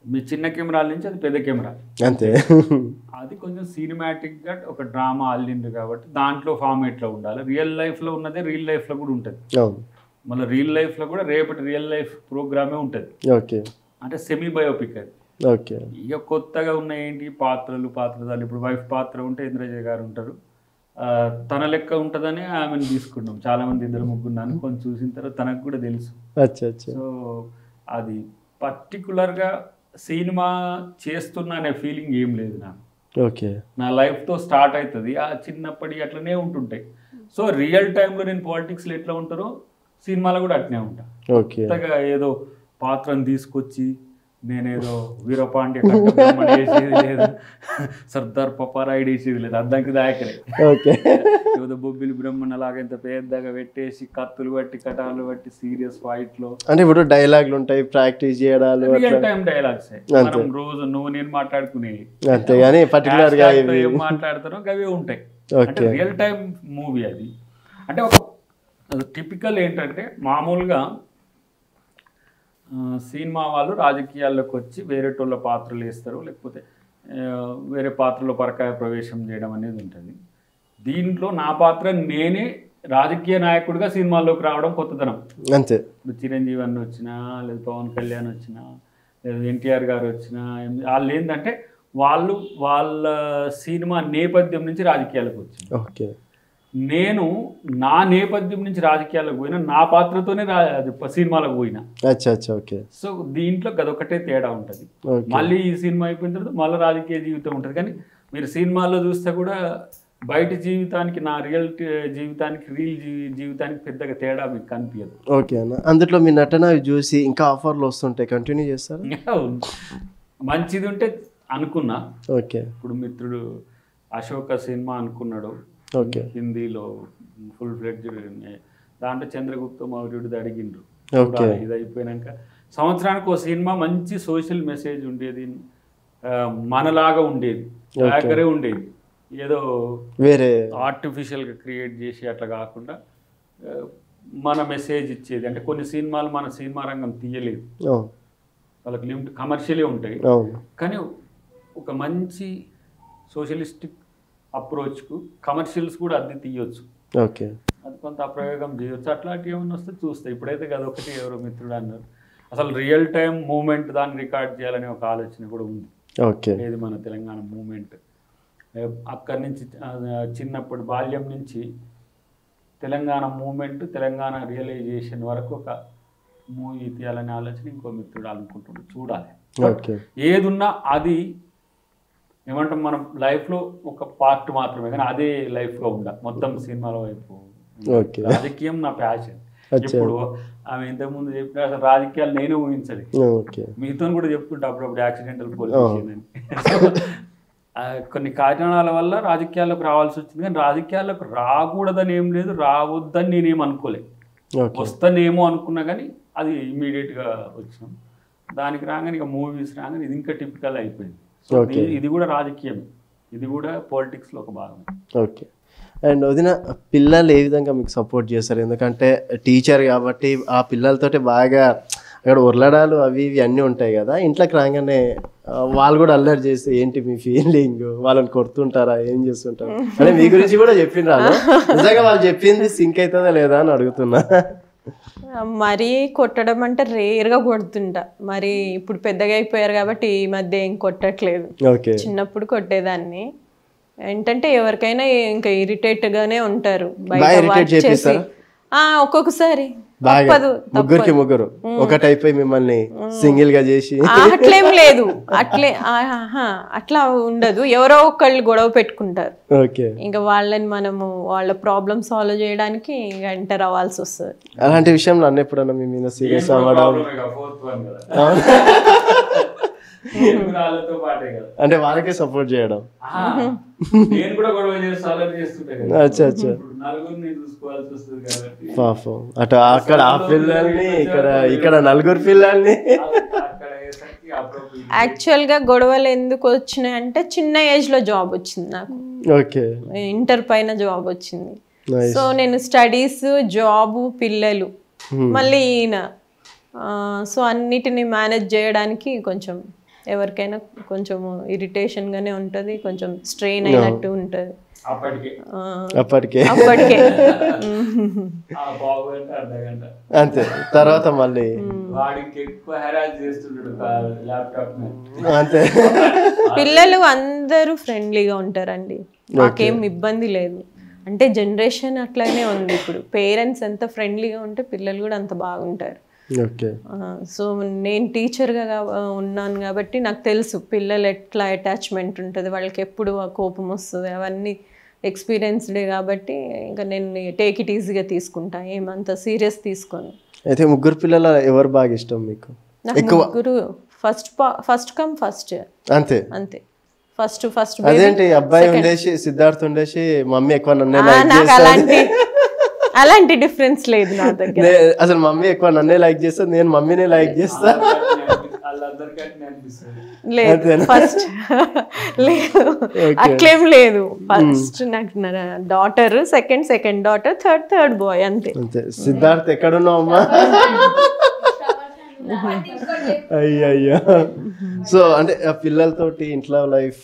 మీ చిన్న కెమెరాల నుంచి అది పెద్ద కెమెరా అంతే, అది కొంచెం సినిమాటిక్గా ఒక డ్రామా అల్లింది కాబట్టి దాంట్లో ఫార్మేట్లో ఉండాలి. రియల్ లైఫ్లో ఉన్నదే రియల్ లైఫ్లో కూడా ఉంటుంది, మళ్ళీ రియల్ లైఫ్లో కూడా రేపటి రియల్ లైఫ్ ప్రోగ్రామే ఉంటుంది. ఓకే, అంటే సెమీ బయోపిక్ అది. ఓకే, ఇక కొత్తగా ఉన్న ఏంటి పాత్రదాలు. ఇప్పుడు వైఫ్ పాత్ర ఉంటే ఇంద్రజయ్ గారు ఉంటారు, తన లెక్క ఉంటుందని ఆమెను తీసుకున్నాం. చాలామంది 2-3 అనుకొని చూసిన తర్వాత తనకు కూడా తెలుసు. సో అది పర్టికులర్గా సినిమా చేస్తున్నా అనే ఫీలింగ్ ఏం లేదు నాకు. ఓకే, నా లైఫ్తో స్టార్ట్ అవుతుంది, ఆ చిన్నప్పటి అట్లనే ఉంటుంటాయి. సో రియల్ టైంలో నేను పాలిటిక్స్లో ఎట్లా ఉంటారో సినిమాలో కూడా అట్నే ఉంటా. కొత్తగా ఏదో పాత్రను తీసుకొచ్చి నేనేదో వీరపాండ్య వేసేది లేదు, సర్దార్ పప్పారాయుడు వేసేది లేదు, అద్దంకి దాయకరే ఏదో బొబ్బిలి బ్రహ్మణ లాగా ఇంత పెద్దగా పెట్టేసి కత్తులు బట్టి కటాలు బట్టి సీరియస్ ఫైట్ లో. అంటే ఇప్పుడు డైలాగులు ఉంటాయి, ప్రాక్టీస్ చేయడాలు, రియల్ టైం డైలాగ్స్ మనం రోజు నువ్వు నేను మాట్లాడుకునేవి, అంతేగాని పర్టికులర్ గా ఏం మాట్లాడతారో అవే ఉంటాయి. అంటే రియల్ టైం మూవీ అది. అంటే ఒక టిపికల్ ఏంటంటే మామూలుగా సినిమా వాళ్ళు రాజకీయాల్లోకి వచ్చి వేరేటోళ్ళ పాత్రలు వేస్తారు, లేకపోతే వేరే పాత్రలో పరకాయ ప్రవేశం చేయడం అనేది ఉంటుంది. దీంట్లో నా పాత్ర నేనే రాజకీయ నాయకుడిగా సినిమాల్లోకి రావడం కొత్తదనం. అంతే, ఇప్పుడు చిరంజీవి అన్న వచ్చినా, లేదా పవన్ కళ్యాణ్ వచ్చినా, లేదా ఎన్టీఆర్ గారు వచ్చినా, వాళ్ళు ఏంటంటే వాళ్ళ సినిమా నేపథ్యం నుంచి రాజకీయాలకు వచ్చింది. ఓకే, నేను నా నేపథ్యం నుంచి రాజకీయాలకు పోయినా, నా పాత్రతోనే సినిమాలకు పోయినా. ఓకే, సో దీంట్లో గదొకటే తేడా ఉంటుంది. మళ్ళీ ఈ సినిమా అయిపోయిన తర్వాత మళ్ళీ రాజకీయ జీవితం ఉంటుంది. కానీ మీరు సినిమాల్లో చూస్తే కూడా బయట జీవితానికి, నా రియల్ జీవితానికి, రియల్ జీవితానికి పెద్దగా తేడా మీకు కనిపించదు. ఓకే అన్న, అందులో మీ నటన చూసి ఇంకా ఆఫర్లు వస్తుంటాయి, కంటిన్యూ చేస్తారు? మంచిది ఉంటే అనుకున్నా. ఓకే, ఇప్పుడు మిత్రుడు అశోక సినిమా అనుకున్నాడు, ఓకే, హిందీలో ఫుల్ ఫ్లెడ్జ్డ్. దాంట్లో చంద్రగుప్త మౌర్యుడిది అడిగిండ్రు. ఇది అయిపోయినాక సంవత్సరానికి ఒక సినిమా మంచి సోషల్ మెసేజ్ ఉండేది, మనలాగా ఉండేది, దగ్గరే ఉండేది, ఏదో వేరే ఆర్టిఫిషియల్గా క్రియేట్ చేసి అట్లా కాకుండా మన మెసేజ్ ఇచ్చేది. అంటే కొన్ని సినిమాలు మన సినిమా రంగం తీయలేదు, వాళ్ళకి లిమిట్ కమర్షియలే ఉంటాయి. కానీ ఒక మంచి సోషలిస్టిక్ అప్రోచ్కు కమర్షియల్స్ కూడా అద్దె తీయొచ్చు, ఓకే, అది కొంత అప్రయోగం చేయొచ్చు. అట్లాంటివి ఏమన్నా వస్తే చూస్తాయి. ఇప్పుడైతే కదా ఒకటి ఎవరో మిత్రుడు అన్నారు, అసలు రియల్ టైం మూమెంట్ దాన్ని రికార్డ్ చేయాలనే ఒక ఆలోచన కూడా ఉంది. ఓకే, ఏది మన తెలంగాణ మూమెంట్ అక్కడి నుంచి చిన్నప్పుడు బాల్యం నుంచి తెలంగాణ మూమెంట్, తెలంగాణ రియలైజేషన్ వరకు ఒక మూవీ తీయాలనే ఆలోచన ఇంకో మిత్రుడు అనుకుంటున్నాడు. చూడాలి. ఏదున్నా అది ఏమంటాం, మనం లైఫ్లో ఒక పార్ట్ మాత్రమే, కానీ అదే లైఫ్గా ఉండాలి మొత్తం సినిమాల వైపు. రాజకీయం నా ప్యాషన్. ఇప్పుడు ఆమె ఇంతకుముందు చెప్పిన అసలు రాజకీయాలు నేనే ఊహించాలి, మీతో కూడా చెప్పుకుంటా అప్పుడప్పుడు యాక్సిడెంటల్ పొలిటీషియన్ అని. కొన్ని కారణాల వల్ల రాజకీయాల్లోకి రావాల్సి వచ్చింది, కానీ రాజకీయాల్లోకి రాకూడదని ఏం లేదు, రావద్దని నేనేం అనుకోలేదు. వస్తానేమో అనుకున్నా కానీ అది ఇమీడియట్గా వచ్చినాం. దానికి రాగానే ఇక మూవీస్ రాగానే ఇది ఇంకా టిపికల్ అయిపోయింది. సో ఇది కూడా రాజకీయం, ఇది కూడా పాలిటిక్స్లో ఒక భాగం. ఓకే. అండ్ వదిన, పిల్లలు ఏ విధంగా మీకు సపోర్ట్ చేస్తారు? ఎందుకంటే టీచర్ కాబట్టి ఆ పిల్లలతోటి బాగా అక్కడ ఉర్లడాలు అవి ఇవి అన్నీ ఉంటాయి కదా, ఇంట్లోకి రాగానే వాళ్ళు కూడా అల్లరి చేస్తే ఏంటి మీ ఫీలింగ్? వాళ్ళని కొడుతుంటారా, ఏం చేస్తుంటారు అంటే మీ గురించి కూడా చెప్పిండ్రా? నిజంగా వాళ్ళు చెప్పింది సింక్ అవుతుందా లేదా అని అడుగుతున్నా. మరీ కొట్టడం అంటే రేర్గా కొడుతుంటా, మరి ఇప్పుడు పెద్దగా అయిపోయారు కాబట్టి ఈ మధ్య ఏం కొట్టట్లేదు. చిన్నప్పుడు కొట్టేదాన్ని. ఏంటంటే ఎవరికైనా ఇంకా ఇరిటేట్గానే ఉంటారు బయట. ఒక్కొక్కసారి ముగ్గురు ఒకటైపోయి మిమ్మల్ని సింగిల్ గా చేసి అట్లేం లేదు, అట్లా ఉండదు. ఎవరో ఒకళ్ళు గొడవ పెట్టుకుంటారు, ఇంకా వాళ్ళని మనము వాళ్ళ ప్రాబ్లమ్ సాల్వ్ చేయడానికి ఎంటర్ అవ్వాల్సి వస్తుంది. అలాంటి విషయంలో అన్న ఎప్పుడన్నా మీ మీద సీరియస్ అవ్వడం అంటే వాళ్ళకే సపోర్ట్ చేయడం? పాపం అటు అక్కడ ఆ పిల్లల్ని ఇక్కడ నలుగురు పిల్లల్ని. యాక్చువల్గా గొడవలు ఎందుకు వచ్చినాయి అంటే చిన్న ఏజ్ లో జాబ్ వచ్చింది నాకు. ఓకే, ఇంటర్ పైన జాబ్ వచ్చింది. సో నేను స్టడీస్, జాబ్, పిల్లలు, మళ్ళీ ఈయన, సో అన్నిటిని మేనేజ్ చేయడానికి కొంచెం ఎవరికైనా కొంచెం ఇరిటేషన్ గానే ఉంటది, కొంచెం స్ట్రెయిన్ అయినట్టు ఉంటది అప్పటికే. అంతే. తర్వాత మళ్ళీ అంతే. పిల్లలు అందరూ ఫ్రెండ్లీగా ఉంటారండి, మాకేం ఇబ్బంది లేదు. అంటే జనరేషన్ అట్లానే ఉంది ఇప్పుడు. పేరెంట్స్ ఎంత ఫ్రెండ్లీగా ఉంటే పిల్లలు కూడా అంత బాగుంటారు. సో నేను టీచర్గా ఉన్నాను కాబట్టి నాకు తెలుసు పిల్లలు ఎట్లా అటాచ్మెంట్ ఉంటుంది, వాళ్ళకి ఎప్పుడు ఆ కోపం వస్తుంది, అవన్నీ ఎక్స్పీరియన్స్డే కాబట్టి ఇంకా నేను టేక్ ఇట్ ఈజీగా తీసుకుంటా, ఏమంత సీరియస్ తీసుకోను. అయితే ముగ్గురు పిల్లల ఎవరు బాగా ఇష్టం మీకు? నాకు ముగ్గురు ఫస్ట్ కమ్ ఫస్ట్. అంతే అంతే. ఫస్ట్ అదేంటి అబ్బాయి ఉండేసి సిద్ధార్థ్ ఉండేసి మమ్మీ ఎక్కువ నన్నే అలాంటి డిఫరెన్స్ లేదు నా దగ్గర. అసలు మమ్మీ ఎక్కువ నన్నే లైక్ చేస్తా, నేను మమ్మీనే లైక్ చేస్తా. లేదు ఫస్ట్ లేదు, అట్లేం లేదు. ఫస్ట్ నాకు daughter, second daughter, third bye, అంతే. సిద్ధార్థ్ ఎక్కడున్నావు అమ్మా? అయ్యయ్యో. సో అంటే పిల్లలతోటి ఇంట్లో లైఫ్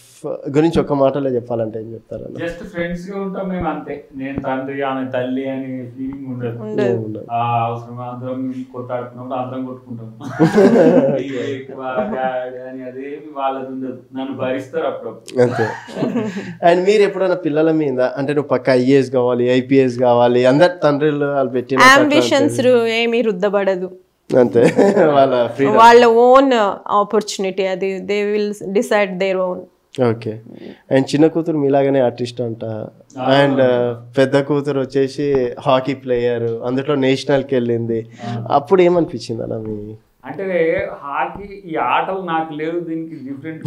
గురించి ఒక మాటలో చెప్పాలంటే ఏం చెప్తారు? జస్ట్ ఫ్రెండ్స్ గా ఉంటాం మేము, అంతే. నేను తండ్రి, ఆమె తల్లి అని ఫీలింగ్ ఉండదు. అవసరం అందరం కొట్టాడుకున్నప్పుడు అందరం కొట్టుకుంటాం అని, అదేమి వాళ్ళది ఉండదు. నన్ను భరిస్తారు అప్పుడప్పుడు, అంతే. అండ్ మీరు ఎప్పుడైనా పిల్లల మీద అంటే నువ్వు పక్క ఐఏఎస్ కావాలి, ఐపీఎస్ కావాలి, అందరు తండ్రులు వాళ్ళు పెట్టిన అంబిషన్స్ ఏమీ రుద్దబడదు, అంతే. వాళ్ళ ఓన్ ఆపర్చునిటీ, అది they will decide their own. Okay. And చిన్న కూతురు మీలాగానే ఆర్టిస్ట్ అంట, అండ్ పెద్ద కూతురు వచ్చేసి హాకీ ప్లేయర్, అందులో నేషనల్కి వెళ్ళింది. అప్పుడు ఏమనిపించింది అన్న మీ? అంటే హాకీ ఈ ఆటలు నాకు లేవు, దీనికి డిఫరెంట్.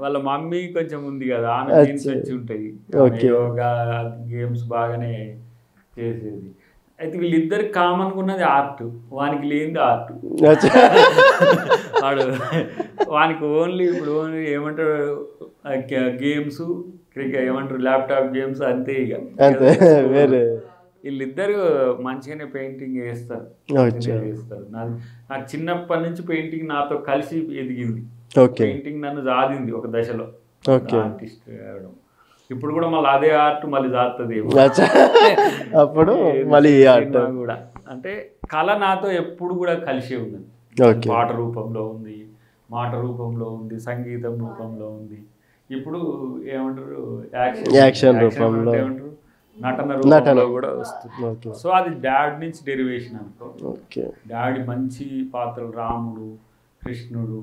వాళ్ళ మమ్మీ కొంచెం ఉంది కదా, ఆమె గేమ్స్ వచ్చి ఉంటాయి, యోగా గేమ్స్ బాగానే చేసేది. అయితే వీళ్ళిద్దరికి కామన్గా ఉన్నది ఆర్ట్, వానికి లేనిది ఆర్ట్. వాడు వానికి ఓన్లీ ఏమంటారు గేమ్స్, క్రికెట్ ఏమంటారు ల్యాప్టాప్ గేమ్స్, అంతే. ఇక వీళ్ళిద్దరు మంచిగానే పెయింటింగ్ వేస్తారు. నాకు చిన్నప్పటి నుంచి పెయింటింగ్ నాతో కలిసి ఎదిగింది. పెయింటింగ్ నన్ను సాధింది ఒక దశలో. ఆర్టిస్ట్ అవడం. ఇప్పుడు కూడా మళ్ళీ అదే ఆర్ట్ మళ్ళీ దాటుతుంది అప్పుడు మళ్ళీ ఆర్ట్ కూడా. అంటే కళ నాతో ఎప్పుడు కూడా కలిసే ఉన్నది. పాట రూపంలో ఉంది, మాట రూపంలో ఉంది, సంగీతం రూపంలో ఉంది. ఇప్పుడు ఏమంటారు యాక్షన్ రూపంలో, ఏమంటారు నటన కూడా వస్తుంది. సో అది డాడ్ నుంచి డెరివేషన్ అనుకో. డాడీ మంచి పాత్రలు, రాముడు, కృష్ణుడు,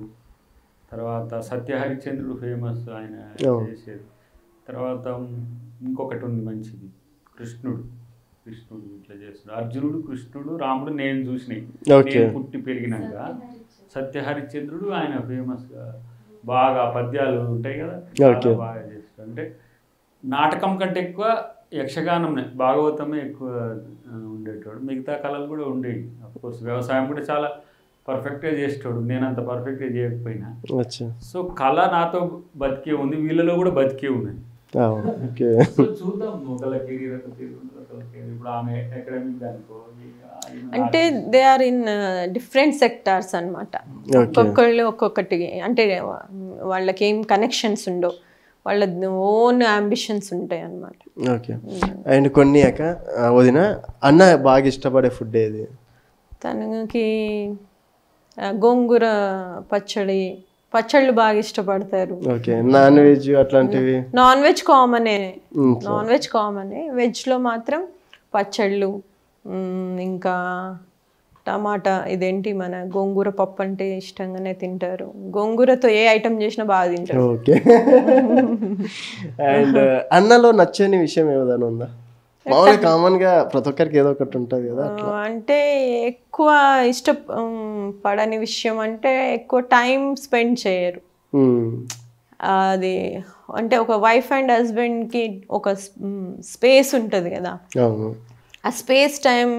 తర్వాత సత్యహరిచంద్రుడు ఫేమస్ ఆయన చేసేది. తర్వాత ఇంకొకటి ఉంది మంచిది, కృష్ణుడు ఇట్లా చేస్తున్నాడు. అర్జునుడు, కృష్ణుడు, రాముడు నేను చూసినాయి, నేను పుట్టి పెరిగినాక. సత్యహరిచంద్రుడు ఆయన ఫేమస్గా బాగా పద్యాలు ఉంటాయి కదా, బాగా చేస్తాడు. అంటే నాటకం కంటే ఎక్కువ యక్షగానం, భాగవతమే ఎక్కువ ఉండేటోడు. మిగతా కళలు కూడా ఉండేవి. అఫ్కోర్స్ వ్యవసాయం కూడా చాలా పర్ఫెక్ట్గా చేసేటోడు, నేను అంత పర్ఫెక్ట్గా చేయకపోయినా. సో కళ నాతో బతికే ఉంది, వీళ్ళలో కూడా బతికే ఉన్నది. చూద్దాం ఒకళ్ళ కెరీర్ ఇప్పుడు ఆమె అకాడమిక్ అనుకో, అంటే they are in different sectors అనమాట. ఒక్కొక్కళ్ళు ఒక్కొక్కటి, అంటే వాళ్ళకి ఏం కనెక్షన్స్ ఉండవు, వాళ్ళ ఓన్ అంబిషన్స్ ఉంటాయి అన్నమాట. ఓకే. అండ్ కొన్ని వదిన అన్న బాగా ఇష్టపడే ఫుడ్ ఏది? తనకి గోంగూర పచ్చళ్ళు బాగా ఇష్టపడతారు. ఓకే. నాన్ వెజ్ అట్లాంటివి? నాన్ వెజ్ కామనే. వెజ్లో మాత్రం పచ్చళ్ళు, ఇంకా టమాటా, ఇదేంటి మన గోంగూర పప్పు అంటే ఇష్టంగానే తింటారు. గోంగూరతో ఏ ఐటమ్ చేసినా బాగా తింటారు. ఓకే. అండ్ అన్నలో నచ్చని విషయం ఏదైనా ఉందా? మామూలుగా కామన్ గా ప్రతి ఒక్కరికి ఏదో ఒకటి ఉంటుంది కదా. అంటే ఎక్కువ ఇష్టపడని విషయం అంటే ఎక్కువ టైం స్పెండ్ చేయరు. అది అంటే ఒక వైఫ్ అండ్ హస్బెండ్కి ఒక స్పేస్ ఉంటుంది కదా, ఆ స్పేస్ టైం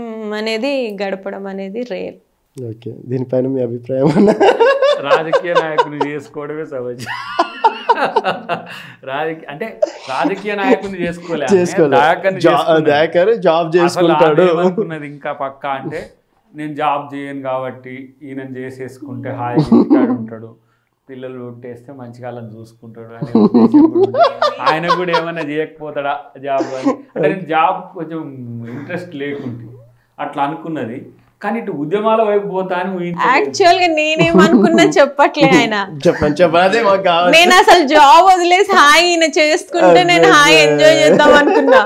అనేది గడపడం అనేది రేర్. ఓకే. దీనిపైన మీ అభిప్రాయం? రాజకీయ నాయకుని చేసుకోవడమే సహజం. రాజకీయ నాయకుని చేసుకోలేదు, జాబ్ చేసుకుంటాడు అనుకున్నది. ఇంకా పక్కా అంటే నేను జాబ్ చేయను కాబట్టి ఈయన చేసేసుకుంటే హాయిగా ఉంటాడు, పిల్లలు పుట్టేస్తే మంచిగా వాళ్ళని చూసుకుంటాడు అని ఆయన కూడా ఏమైనా చేయకపోతాడా జాబ్ అని. అంటే నేను జాబ్ కొంచెం ఇంట్రెస్ట్ లేకుంటే అట్లా అనుకున్నది. కానీ ఇటు ఉద్యమాల వైపు పోతా అని యాక్చువల్గా నేనేమనుకున్నా చెప్పట్లే ఆయన. నేను అసలు జాబ్ వదిలేసి హాయి ఈయన చేసుకుంటే నేను హాయి ఎంజాయ్ చేద్దాం అనుకున్నా.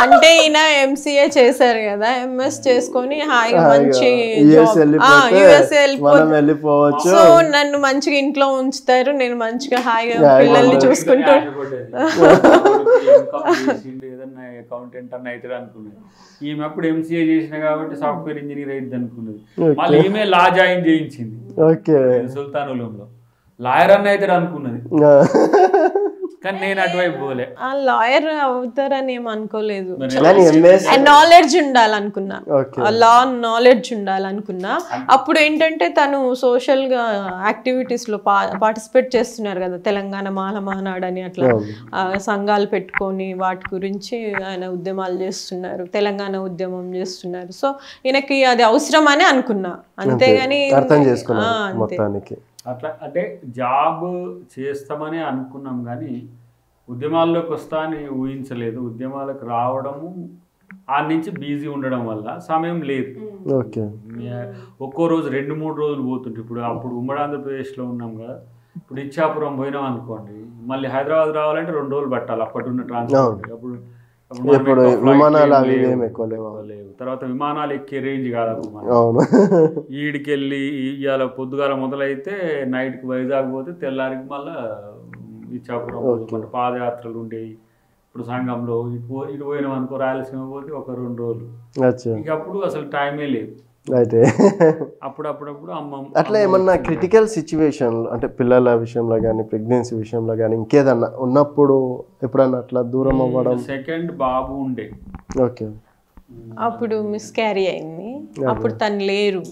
అంటే ఈయన ఎంసీఏ చేశారు కదా, ఎంఎస్ చేసుకొని హాయిగా మంచి యుఎస్ వెళ్ళిపోవచ్చు. సో నన్ను మంచిగా ఇంట్లో ఉంచుతారు, నేను మంచిగా హాయిగా పిల్లల్ని చూసుకుంటాడు. ఏదన్నా అకౌంటెంట్ అన్న అవుతాడు అనుకున్నది. ఈమె అప్పుడు ఎంసీఏ చేసిన కాబట్టి సాఫ్ట్వేర్ ఇంజనీర్ అయింది అనుకున్నది. మళ్ళీ ఈమె లా జాయిన్ చేయించింది సుల్తానులంలో, లాయర్ అన్న అవుతాడు అనుకున్నది. కానీ నేను అటువైపు పోలే. లాయర్ అవుతారని ఏం అనుకోలేదు. నాలెడ్జ్ ఉండాలనుకున్నా, లా నాలెడ్జ్ ఉండాలనుకున్నా. అప్పుడు ఏంటంటే తను సోషల్ గా యాక్టివిటీస్ లో పార్టిసిపేట్ చేస్తున్నారు కదా, తెలంగాణ మాల మహానాడు అని అట్లా సంఘాలు పెట్టుకొని వాటి గురించి ఆయన ఉద్యమాలు చేస్తున్నారు, తెలంగాణ ఉద్యమం చేస్తున్నారు. సో ఈయనకి అది అవసరం అని అనుకున్నా, అంతేగాని అట్లా అంటే జాబ్ చేస్తామని అనుకున్నాం కానీ ఉద్యమాల్లోకి వస్తా అని ఊహించలేదు. ఉద్యమాలకు రావడము, ఆ నుంచి బిజీ ఉండడం వల్ల సమయం లేదు. ఒక్కో రోజు 2-3 రోజులు పోతుంటే, ఇప్పుడు అప్పుడు ఉమ్మడి ఆంధ్రప్రదేశ్లో ఉన్నాం కదా, ఇప్పుడు ఇచ్చాపురం పోయినాం అనుకోండి, మళ్ళీ హైదరాబాద్ రావాలంటే 2 రోజులు పట్టాలి అప్పటి ట్రాన్స్పోర్ట్. అప్పుడు విమానాలు అవి ఎక్కువ లేవు. తర్వాత విమానాలు ఎక్కే రేంజ్ కాదు. ఈడికెళ్ళి ఇవాళ పొద్దుగాల మొదలైతే నైట్కి వైజాగ్ పోతే తెల్లారికి మళ్ళీ ఇచ్చాపురం పాదయాత్రలు ఉండేవి. ఇప్పుడు సంఘంలో ఇటు పోయినాం అనుకో, రాయలసీమ పోతే ఒక 2 రోజులు. ఇక అప్పుడు అసలు టైమే లేదు. అయితే అప్పుడప్పుడు అమ్మ అట్లా ఏమన్నా క్రిటికల్ సిచ్యువేషన్ అంటే పిల్లల విషయంలో కానీ ప్రెగ్నెన్సీ విషయంలో కానీ ఇంకేదన్నా ఉన్నప్పుడు ఎప్పుడన్నా అట్లా దూరం అవ్వడం? సెకండ్ బాబు ఉండే, ఓకే, అప్పుడు మిస్ క్యారీ అయింది. అప్పుడు తను లేరు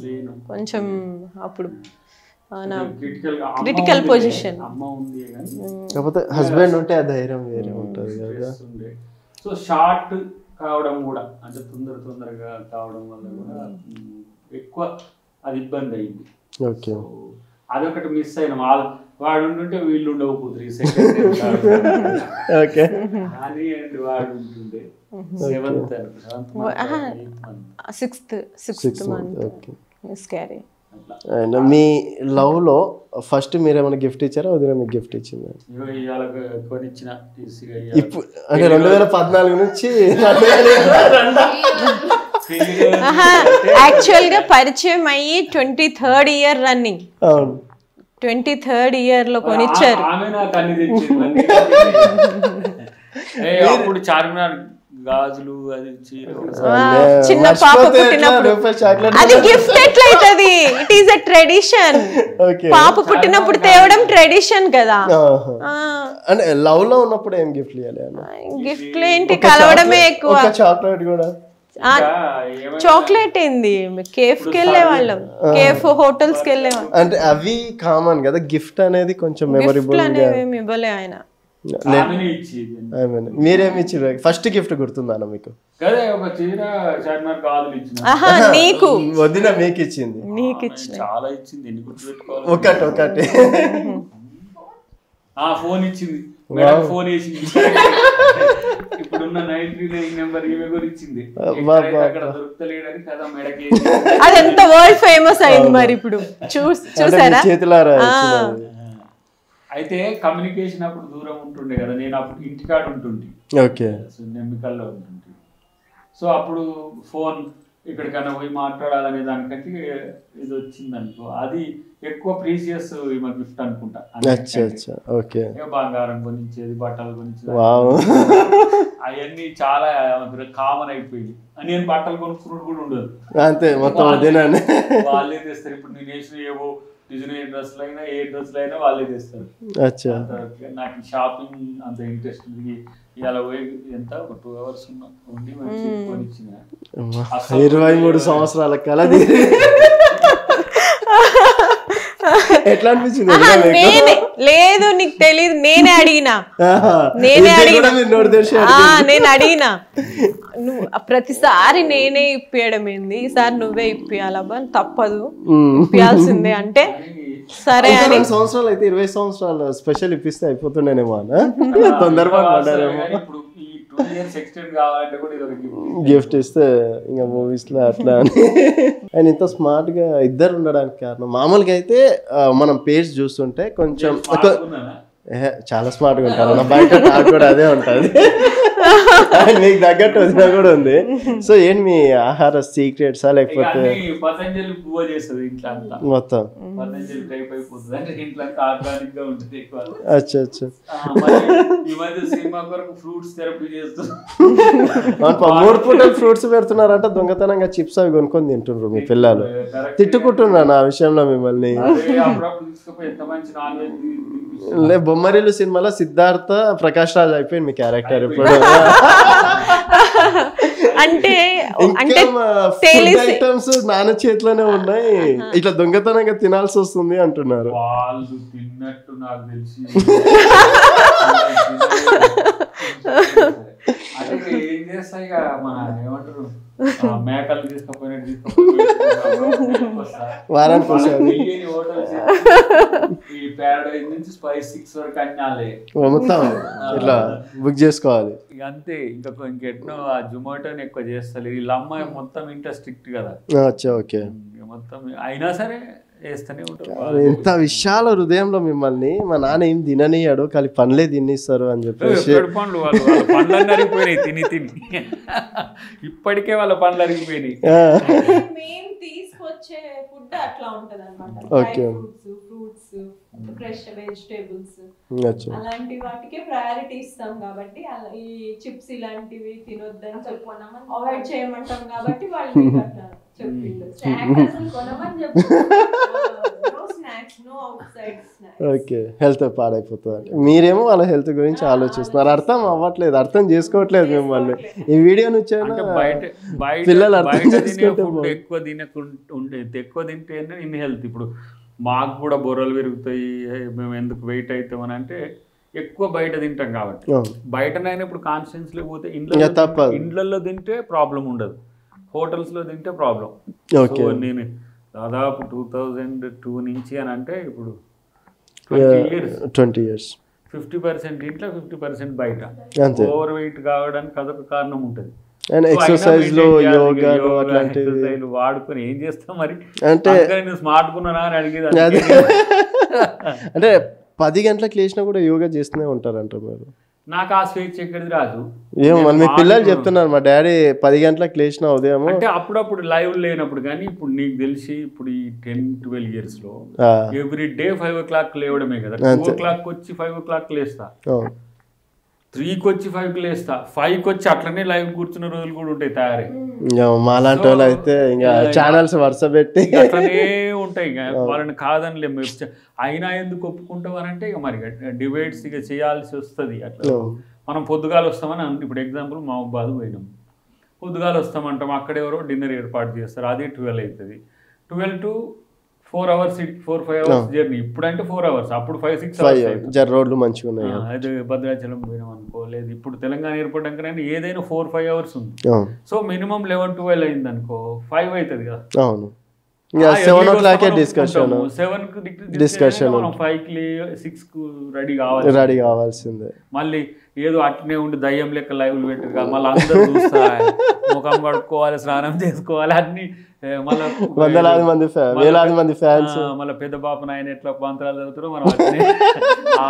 కొంచెం, అప్పుడు క్రిటికల్ పొజిషన్. కాకపోతే హస్బెండ్ ఉంటే ఆ ధైర్యం వేరే ఉంటుంది కదా. సో షార్ట్ కావడం కూడా, అంటే తొందరగా కావడం వల్ల కూడా ఎక్కువ అది ఇబ్బంది అయింది. ఓకే, అదొకటి మిస్ అయిన వాడు ఉంటుంటే వీళ్ళు ఉండవు 3 seconds ఓకే అని, అండ్ వాడు ఉంటుండే 7th month miscarry. And me love లో ఫస్ట్ మీరేమైనా గిఫ్ట్ ఇచ్చారా, వదిన మీకు గిఫ్ట్ ఇచ్చిందా? కొనిచ్చిన ఇప్పుడు అంటే 2014 నుంచి యాక్చువల్ గా పరిచయం అయ్యి 23rd year రన్నింగ్, అవును 23rd year లో కొనిచ్చారు. ఆమె నాకు అన్ని తెచ్చింది. అప్పుడు చార్మినార్ గాజులు, అది చిన్న పాప పుట్టినప్పుడు అది గిఫ్ట్ ఎట్లయితది? It is a tradition. పాప పుట్టినప్పుడు తేవడం ట్రెడిషన్ కదా. అంటే లవ్ లో ఉన్నప్పుడు ఏం గిఫ్ట్ ఇవ్వాలి? గిఫ్ట్లు ఏంటి, కలవడమే ఎక్కువ. చాక్లెట్ కూడా, చాక్లెట్ ఏంది, కేఫ్ కి వెళ్ళే వాళ్ళం, కేఫ్ హోటల్స్ కి వెళ్ళే వాళ్ళం. అంటే అవి కామన్ కదా, గిఫ్ట్ అనేది కొంచెం మెమరబుల్ అనేవి ఇవ్వలే ఆయన. మీరేమి ఇచ్చారు ఫస్ట్ గిఫ్ట్ గుర్తుందా మీకు? నీకు వదిన మీకు ఇచ్చింది? నీకు ఇచ్చింది చాలా ఇచ్చింది, ఎన్ని గుర్తుపెట్టుకోవాలి. ఒకటి ఫోన్ ఇచ్చింది, ఫోన్ వేసింది. ఇప్పుడున్న 99 నెంబర్ ఈమె కూడా ఇచ్చింది, అక్కడ దొరుకుతలేడని కదా మెడకి. అది ఎంత వరల్డ్ ఫేమస్ అయింది మరి ఇప్పుడు చూసారా చేతులారా. అయితే కమ్యూనికేషన్ అప్పుడు దూరం ఉంటుండే కదా, నేను అప్పుడు ఇంటికాడ ఉంటుండే, నెమ్మికల్లో ఉంటుండే. సో అప్పుడు ఫోన్ ఎక్కడికైనా పోయి మాట్లాడాలనే దానికంటే ఇది వచ్చింది అనుకో, అది ఎక్కువ ప్రీసియస్ ఈమె గిఫ్ట్ అనుకుంటా. బంగారం కొనిచ్చేది, బట్టలు కొనిచ్చేది, అవన్నీ చాలా కామన్ అయిపోయింది. నేను బట్టలు కొనుక్కున్నాడు కూడా ఉండదు, అంతే మొత్తం వాళ్ళే తెస్తారు. ఇప్పుడు నేను వేసిన ఏవో డిజైనర్ డ్రెస్లు అయినా ఏ డ్రెస్లు అయినా వాళ్ళే తెస్తారు. నాకు షాపింగ్ అంత ఇంట్రెస్ట్ ఉంది. ఇలా పోయి ఎంత 2 hours ఉండి మంచి కొనిచ్చిన 23 సంవత్సరాల కల ఎట్లా అనిపించింది? లేదు నీకు తెలీదు, నేనే అడిగినా నువ్వు ప్రతిసారి నేనే ఇప్పియడం ఏంది, ఈసారి నువ్వే ఇప్పియాలబ్బా, తప్పదు ఇప్పియాల్సిందే అంటే సరే అని. 2 సంవత్సరాలు అయితే 20 సంవత్సరాలు స్పెషల్ ఇప్పిస్తే అయిపోతుండేనేమో తొందరపడ్డారేమో. గిఫ్ట్ ఇస్తే ఇంకా మూవీస్ లో అట్లా అని. ఆయన ఇంత స్మార్ట్ గా ఇద్దరు ఉండడానికి కారణం, మామూలుగా అయితే మనం పేజ్ చూస్తుంటే కొంచెం చాలా స్మార్ట్ గా ఉంటారు అన్న, బయట టాక్ కూడా అదే ఉంటుంది, మీకు తగ్గట్టు వదిన కూడా ఉంది. సో ఏంటి మీ ఆహార సీక్రెట్సా లేకపోతే మొత్తం? అచ్చా అచ్చా, మూడు పూటలు ఫ్రూట్స్ పెడుతున్నారంట, దొంగతనంగా చిప్స్ అవి కొనుక్కొని తింటున్నారు మీ పిల్లలు. తిట్టుకుంటున్నాను ఆ విషయంలో మిమ్మల్ని. బొమ్మరిల్లు సినిమాలో సిద్ధార్థ ప్రకాష్ రాజ్ అయిపోయింది మీ క్యారెక్టర్ ఇప్పుడు. అంటే ఐటమ్స్ నాన్న చేతిలోనే ఉన్నాయి, ఇట్లా దొంగతనంగా తినాల్సి వస్తుంది అంటున్నారు. వాళ్ళు తిన్నట్టు నాకు తెలిసి ఏం చేస్తాయి మన ఏమంటారు, మేకలు తీసుకుపోయినట్టు వారానికి ఒకసారి ఈ ప్యారడైజ్ నుంచి స్పైస్ 6 వరకు అన్నీ మొత్తం ఇట్లా బుక్ చేసుకోవాలి. అంతే, ఇంకెట్నో ఆ జొమాటోని ఎక్కువ చేస్తారు. వీళ్ళ అమ్మాయి మొత్తం ఇంటర్ స్ట్రిక్ట్ కదా, ఓకే మొత్తం అయినా సరే వేస్తూనే ఉంటారు. ఇంత విశాల హృదయంలో మిమ్మల్ని మా నాన్న ఏం తిననియాడు, కానీ పనులే తినిస్తారు అని చెప్పేసి. పండ్లు పండ్లు అరిగిపోయినాయి తిని తిని, ఇప్పటికే వాళ్ళ పండ్లు అరిగిపోయినాయి. తీసుకొచ్చే ఫుడ్ అట్లా ఉంటది అన్నమాట, ఫ్రూట్స్, ఫ్రెష్ వెజిటేబుల్స్ అలాంటి వాటికే ప్రయారిటీ ఇస్తాం కాబట్టి, ఈ చిప్స్ ఇలాంటివి తినొద్దని చెప్పాము, అవాయిడ్ చేయమంటాం కాబట్టి వాళ్ళు చెప్పిండు ఓకే, హెల్త్ పాడైపోతుంది. మీరేమో వాళ్ళ హెల్త్ గురించి ఆలోచిస్తున్నారు, అర్థం అవ్వట్లేదు, అర్థం చేసుకోవట్లేదు మిమ్మల్ని. ఈ వీడియో నుంచి పిల్లలు అర్థం చేసుకుంటే ఎక్కువ తింటే ఇన్ హెల్త్. ఇప్పుడు మాకు కూడా బొర్రలు పెరుగుతాయి, మేము ఎందుకు వెయిట్ అవుతామని అంటే ఎక్కువ బయట తింటాం కాబట్టి. బయటనైనా ఇప్పుడు కాన్స్టిట్యూన్సీలో పోతే ఇండ్లలో తింటే ప్రాబ్లం ఉండదు, హోటల్స్లో తింటే ప్రాబ్లం. సో నేను దాదాపు 2002 నుంచి అని అంటే ఇప్పుడు 20 years 50% ఇంట్లో 50% బయట. ఓవర్ వెయిట్ కావడానికి అదొక కారణం ఉంటుంది. ఎక్సర్సైజ్లు యోగాలు అట్లాంటివి వాడుకొని ఏం చేస్తాం మరి, అంటే స్మార్ట్ కొన్నారా అని అడిగేది. అంటే 10 గంటలకు లేచినా కూడా యోగా చేస్తూనే ఉంటారంట మీరు. నాకు ఆ స్వేచ్ఛ ఎక్కడిది రాదు. ఏమో మన మీ పిల్లలు చెప్తున్నారు, మా డాడీ 10 గంటలకు లేచినా ఉదయం. అంటే అప్పుడప్పుడు లైవ్ లేనప్పుడు, కానీ ఇప్పుడు నీకు తెలిసి ఇప్పుడు ఈ 10-12 years లో ఎవ్రీ డే 5 o'clock లేవడమే కదా. 2 o'clock వచ్చి 5 o'clock లేస్తా, 3కి వచ్చి 5కి లేస్తా, 5కి వచ్చి అట్లనే లైవ్ కూర్చున్న రోజులు కూడా ఉంటాయి తయారై. మాలాంటి వాళ్ళు అయితే ఇంకా ఛానల్స్ వరుస పెట్టి అట్లనే ఉంటాయి. ఇక వాళ్ళని కాదని అయినా ఎందుకు ఒప్పుకుంటావు అని అంటే ఇక మరి డిబేట్స్ ఇక చేయాల్సి వస్తుంది. అట్లా మనం పొద్దుగాలు వస్తామని ఇప్పుడు ఎగ్జాంపుల్ మహబూబాద్ పోయినాం, పొద్దుగాలు వస్తామంటాం, అక్కడెవరో డిన్నర్ ఏర్పాటు చేస్తారు, అది 12 అవుతుంది. 12 to 4 hours 4-5 hours జర్నీ. ఇప్పుడంటే 4 hours, అప్పుడు 5-6 hours. రోడ్లు మంచిగా ఉన్నాయి. అది భద్రాచలం పోయినాం అనుకో, లేదు ఇప్పుడు తెలంగాణ ఏర్పడ్డాకనే ఏదైనా 4-5 hours ఉంది. సో మినిమం 11-12 అయింది అనుకో, 5 అవుతుంది కదా. అవును, 7 o'clock డిస్కషన్, 7కి మనం 5కి 6కి రెడీ కావాల్సిందే. మళ్ళీ ఏదో అట్నే ఉండి దయ్యం లెక్క లైవ్లు పెట్టారు, మళ్ళీ అందరూ చూస్తా, ముఖం కడుక్కోవాలి, స్నానం చేసుకోవాలి, అన్ని మళ్ళీ వేలాది మంది ఫ్యాన్స్. మళ్ళీ పెద్ద బాపన ఆయన ఎట్లా మంత్రాలు చదువుతారో మనం ఆ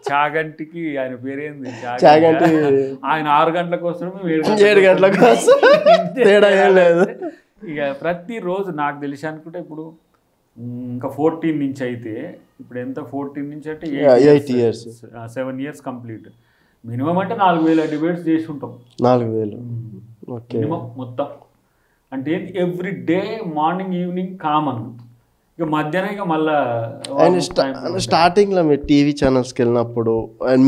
చాగంటికి, ఆయన పేరేంది చాగంటి, ఆయన 6 గంటలకు వస్తున్నాం, మేము 7 గంటలకు తేడా ఏం లేదు. ఇక ప్రతిరోజు నాకు తెలిసి అనుకుంటే ఇప్పుడు ఇంకా 14 నుంచి అయితే, ఇప్పుడు ఎంత 14 నుంచి అంటే 8 years 7 years కంప్లీట్. మినిమం అంటే 4,000 డిబేట్స్ చేసి ఉంటాం. 4,000 మినిమం మొత్తం అంటే every day morning evening common. ఇక మధ్యాహ్నం ఇక మళ్ళా స్టార్టింగ్లో మీరు టీవీ ఛానల్స్కి వెళ్ళినప్పుడు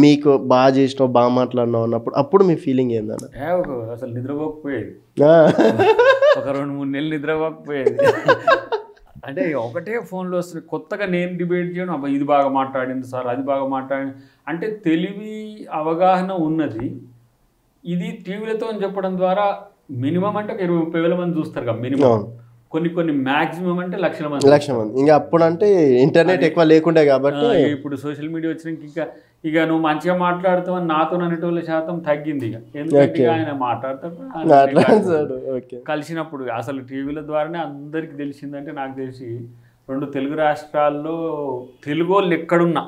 మీకు బాగా చేసినావు, బాగా మాట్లాడినావు అన్నప్పుడు అప్పుడు మీ ఫీలింగ్ ఏందన్న? అసలు నిద్రపోకపోయేది, ఒక 2-3 నెలలు నిద్రపోకపోయేది. అంటే ఒకటే ఫోన్లో వస్తుంది, కొత్తగా నేను డిబేట్ చేయడం, అబ్బా ఇది బాగా మాట్లాడింది సార్, అది బాగా మాట్లాడింది అంటే తెలివి అవగాహన ఉన్నది. ఇది టీవీలతో చెప్పడం ద్వారా మినిమం అంటే 20-30 మంది చూస్తారు కదా మినిమం, కొన్ని మ్యాక్సిమం అంటే లక్షల మంది. ఇంకా అప్పుడు అంటే ఇంటర్నెట్ ఎక్కువ లేకుండే కాబట్టి. ఇప్పుడు సోషల్ మీడియా వచ్చినాక ఇక నువ్వు మంచిగా మాట్లాడుతావని నాతో అనేటోళ్ళ శాతం తగ్గింది. ఇక ఎందుకంటే ఆయన మాట్లాడతాడు కలిసినప్పుడు. అసలు టీవీల ద్వారానే అందరికి తెలిసిందంటే, నాకు తెలిసి 2 తెలుగు రాష్ట్రాల్లో తెలుగు వాళ్ళు ఎక్కడున్నా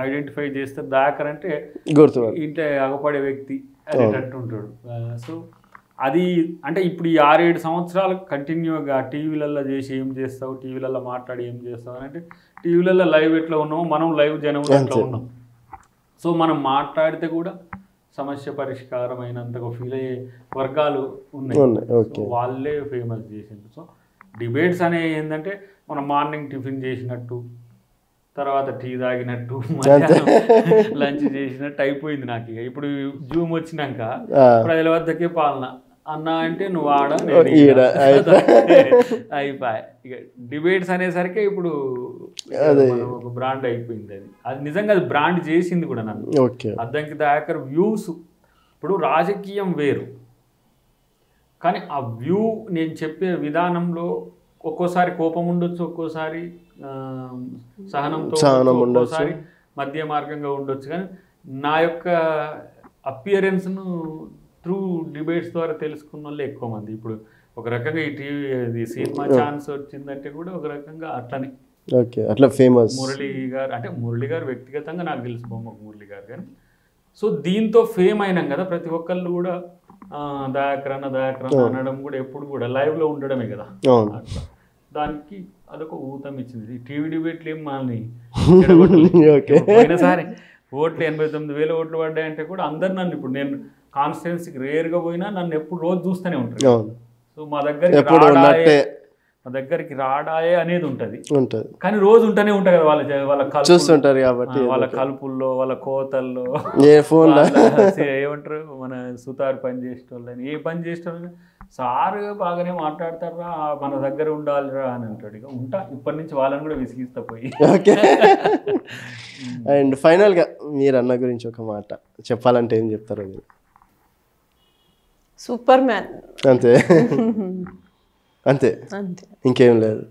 ఐడెంటిఫై చేస్తే దాకర్ అంటే ఇంటే అగపడే వ్యక్తి అనేటట్టు ఉంటాడు. సో అది అంటే ఇప్పుడు ఈ 6-7 సంవత్సరాలు కంటిన్యూగా టీవీలలో చేసి ఏం చేస్తావు, టీవీలలో మాట్లాడి ఏం చేస్తావు అని అంటే, టీవీలలో లైవ్ ఎట్లా ఉన్నామో మనం లైవ్ జనం ఎట్లా ఉన్నాం. సో మనం మాట్లాడితే కూడా సమస్య పరిష్కారం అయినంతగా ఫీల్ అయ్యే వర్గాలు ఉన్నాయి, వాళ్ళే ఫేమస్ చేసింది. సో డిబేట్స్ అనేవి ఏంటంటే, మనం మార్నింగ్ టిఫిన్ చేసినట్టు, తర్వాత టీ తాగినట్టు, మధ్యాహ్నం లంచ్ చేసినట్టు అయిపోయింది నాకు. ఇక ఇప్పుడు జూమ్ వచ్చినాక ప్రజల వద్దకే పాలన అన్నా అంటే నువ్వు ఆడ అయిపోయి. ఇక డిబేట్స్ అనేసరికి ఇప్పుడు ఒక బ్రాండ్ అయిపోయింది. అది నిజంగా అది బ్రాండ్ చేసింది కూడా నన్ను. అద్దంకి దయాకర్ వ్యూస్, ఇప్పుడు రాజకీయం వేరు, కానీ ఆ వ్యూ నేను చెప్పే విధానంలో ఒక్కోసారి కోపం ఉండొచ్చు, ఒక్కోసారి సహనంతో, ఒక్కోసారి మధ్య మార్గంగా ఉండొచ్చు. కానీ నా యొక్క అపియరెన్స్ను త్రూ డిబేట్స్ ద్వారా తెలుసుకున్న వాళ్ళు ఎక్కువ మంది. ఇప్పుడు ఒక రకంగా ఈ టీవీ సినిమా ఛాన్స్ వచ్చిందంటే కూడా ఒక రకంగా అట్లనే అట్లా ఫేమస్. మురళి గారు వ్యక్తిగతంగా నాకు తెలుసు, బొమ్మకు మురళి గారు. కానీ సో దీంతో ఫేమ్ అయినాం కదా, ప్రతి ఒక్కళ్ళు కూడా దయాకరణ అనడం కూడా ఎప్పుడు కూడా లైవ్లో ఉండడమే కదా. అట్లా దానికి అదొక ఊతం ఇచ్చింది. టీవీ డిబేట్లు ఏం మనల్ని పోయినసారి ఓట్లు 89,000 ఓట్లు పడ్డాయంటే కూడా అందరు నన్ను, ఇప్పుడు నేను కాన్స్టిట్యున్సీకి రేర్గా పోయినా నన్ను ఎప్పుడు రోజు చూస్తూనే ఉంటారు. సో మా దగ్గరికి రాడాయే అనేది ఉంటుంది, కానీ రోజు ఉంటూనే ఉంటాయి కదా. వాళ్ళ చూస్తుంటారు కాబట్టి, వాళ్ళ కలుపుల్లో, వాళ్ళ కోతల్లో, ఏమంటారు మన సుతారు పని చేసేటోళ్ళని, ఏ పని చేసేటోళ్ళని సార్ బాగానే మాట్లాడతారా, మన దగ్గర ఉండాలిరా అని అంటాడు. ఇక ఇప్పటి నుంచి వాళ్ళని కూడా విసిగిస్తా పోయి. అండ్ ఫైనల్గా మీరు అన్న గురించి ఒక మాట చెప్పాలంటే ఏం చెప్తారు? మీరు సూపర్ మ్యాన్ అంతే అంతే అంతే, ఇంకేం లేదు.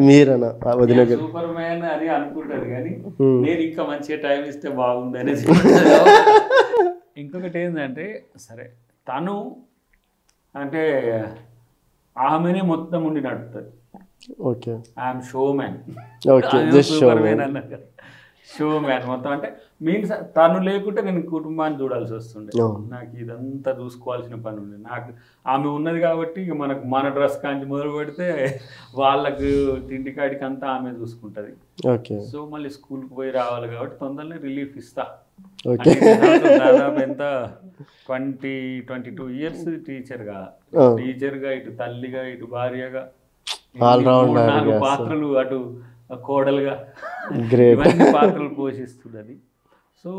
మీరన్నా వదిన గారు సూపర్ మ్యాన్ అని అనుకుంటారు కానీ నేను ఇంకా మంచిగా టైం ఇస్తే బాగుంది అనేది. ఇంకొకటి ఏంటంటే సరే తను అంటే ఆమెనే మొత్తం ఉండి నడుపుతుంది. Okay, I'm show man. Okay, just show super man అన్నారు కదా, షో మ్యాన్ మొత్తం అంటే మీన్స్ తను లేకుంటే నేను కుటుంబాన్ని చూడాల్సి వస్తుండే. నాకు ఇదంతా చూసుకోవాల్సిన పని ఉంది. నాకు ఆమె ఉన్నది కాబట్టి ఇక మనకు మన డ్రెస్ కాంచి మొదలు పెడితే వాళ్ళకు తిండి కాడికి అంతా ఆమె చూసుకుంటుంది. ఓకే, సో మళ్ళీ స్కూల్కి పోయి రావాలి కాబట్టి తొందరనే రిలీఫ్ ఇస్తా. ఓకే, దాదాపు ఎంత 22 years టీచర్గా ఇటు తల్లిగా ఇటు భార్యగా 4 పాత్రలు అటు కోడలుగా ఇవన్నీ పాత్రలు పోషిస్తున్నది. సో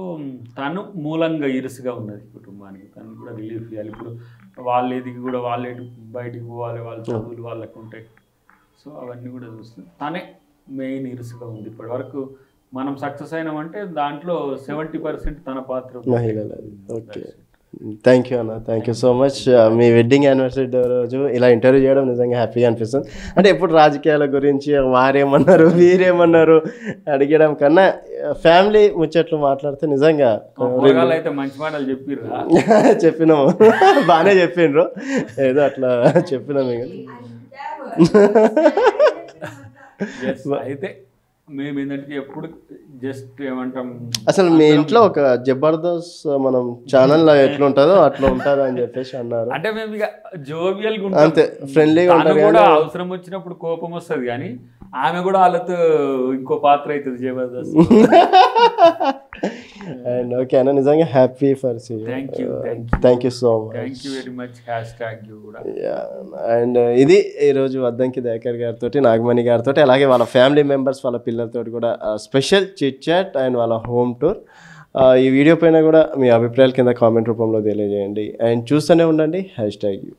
తను మూలంగా ఇరుసుగా ఉన్నది కుటుంబానికి. తను కూడా రిలీఫ్ ఇవ్వాలి. ఇప్పుడు వాళ్ళేది కూడా వాళ్ళే బయటికి పోవాలి, వాళ్ళ చదువులు వాళ్ళకు ఉంటాయి. సో అవన్నీ కూడా చూస్తుంది. తనే మెయిన్ ఇరుసుగా ఉంది. ఇప్పటి వరకు మనం సక్సెస్ అయినామంటే దాంట్లో 70% తన పాత్ర మహిళలు. ఓకే, థ్యాంక్ యూ అన్న, thank you so much. Me wedding anniversary రోజు ఇలా ఇంటర్వ్యూ చేయడం నిజంగా హ్యాపీగా అనిపిస్తుంది. అంటే ఎప్పుడు రాజకీయాల గురించి వారేమన్నారు వీరేమన్నారు అడిగడం కన్నా ఫ్యామిలీ ముచ్చట్లు మాట్లాడితే నిజంగా అయితే మంచి మాటలు చెప్పిర్రా చెప్పినాము, బాగానే చెప్పిండ్రు, ఏదో అట్లా చెప్పినాము. అయితే మేము ఏంటంటే ఎప్పుడు జస్ట్ ఏమంటాం అసలు మీ ఇంట్లో ఒక జబర్దస్త్ మనం ఛానల్లో ఎట్లా ఉంటుందో అట్లా ఉంటుంది అని చెప్పేసి అన్నారు. అంటే మేము ఇక జోవియల్గా అంతే, ఫ్రెండ్లీగా ఉంటారు. కూడా అవసరం వచ్చినప్పుడు కోపం వస్తుంది కానీ ఆమె కూడా వాళ్ళతో ఇంకో పాత్ర అవుతుంది జబర్దస్త్. అండ్ ఓకే అన్న, నిజంగా happy for see. Thank you so much. Thank you very much. #you కూడా. అండ్ ఇది ఈరోజు వద్దంకి దయాకర్ గారితో, నాగమణి గారితో, అలాగే వాళ్ళ ఫ్యామిలీ మెంబర్స్ వాళ్ళ పిల్లలతో కూడా స్పెషల్ చిట్ చాట్ అండ్ వాళ్ళ హోమ్ టూర్. ఈ వీడియో పైన కూడా మీ అభిప్రాయాల కింద కామెంట్ రూపంలో తెలియజేయండి. అండ్ చూస్తూనే ఉండండి #you.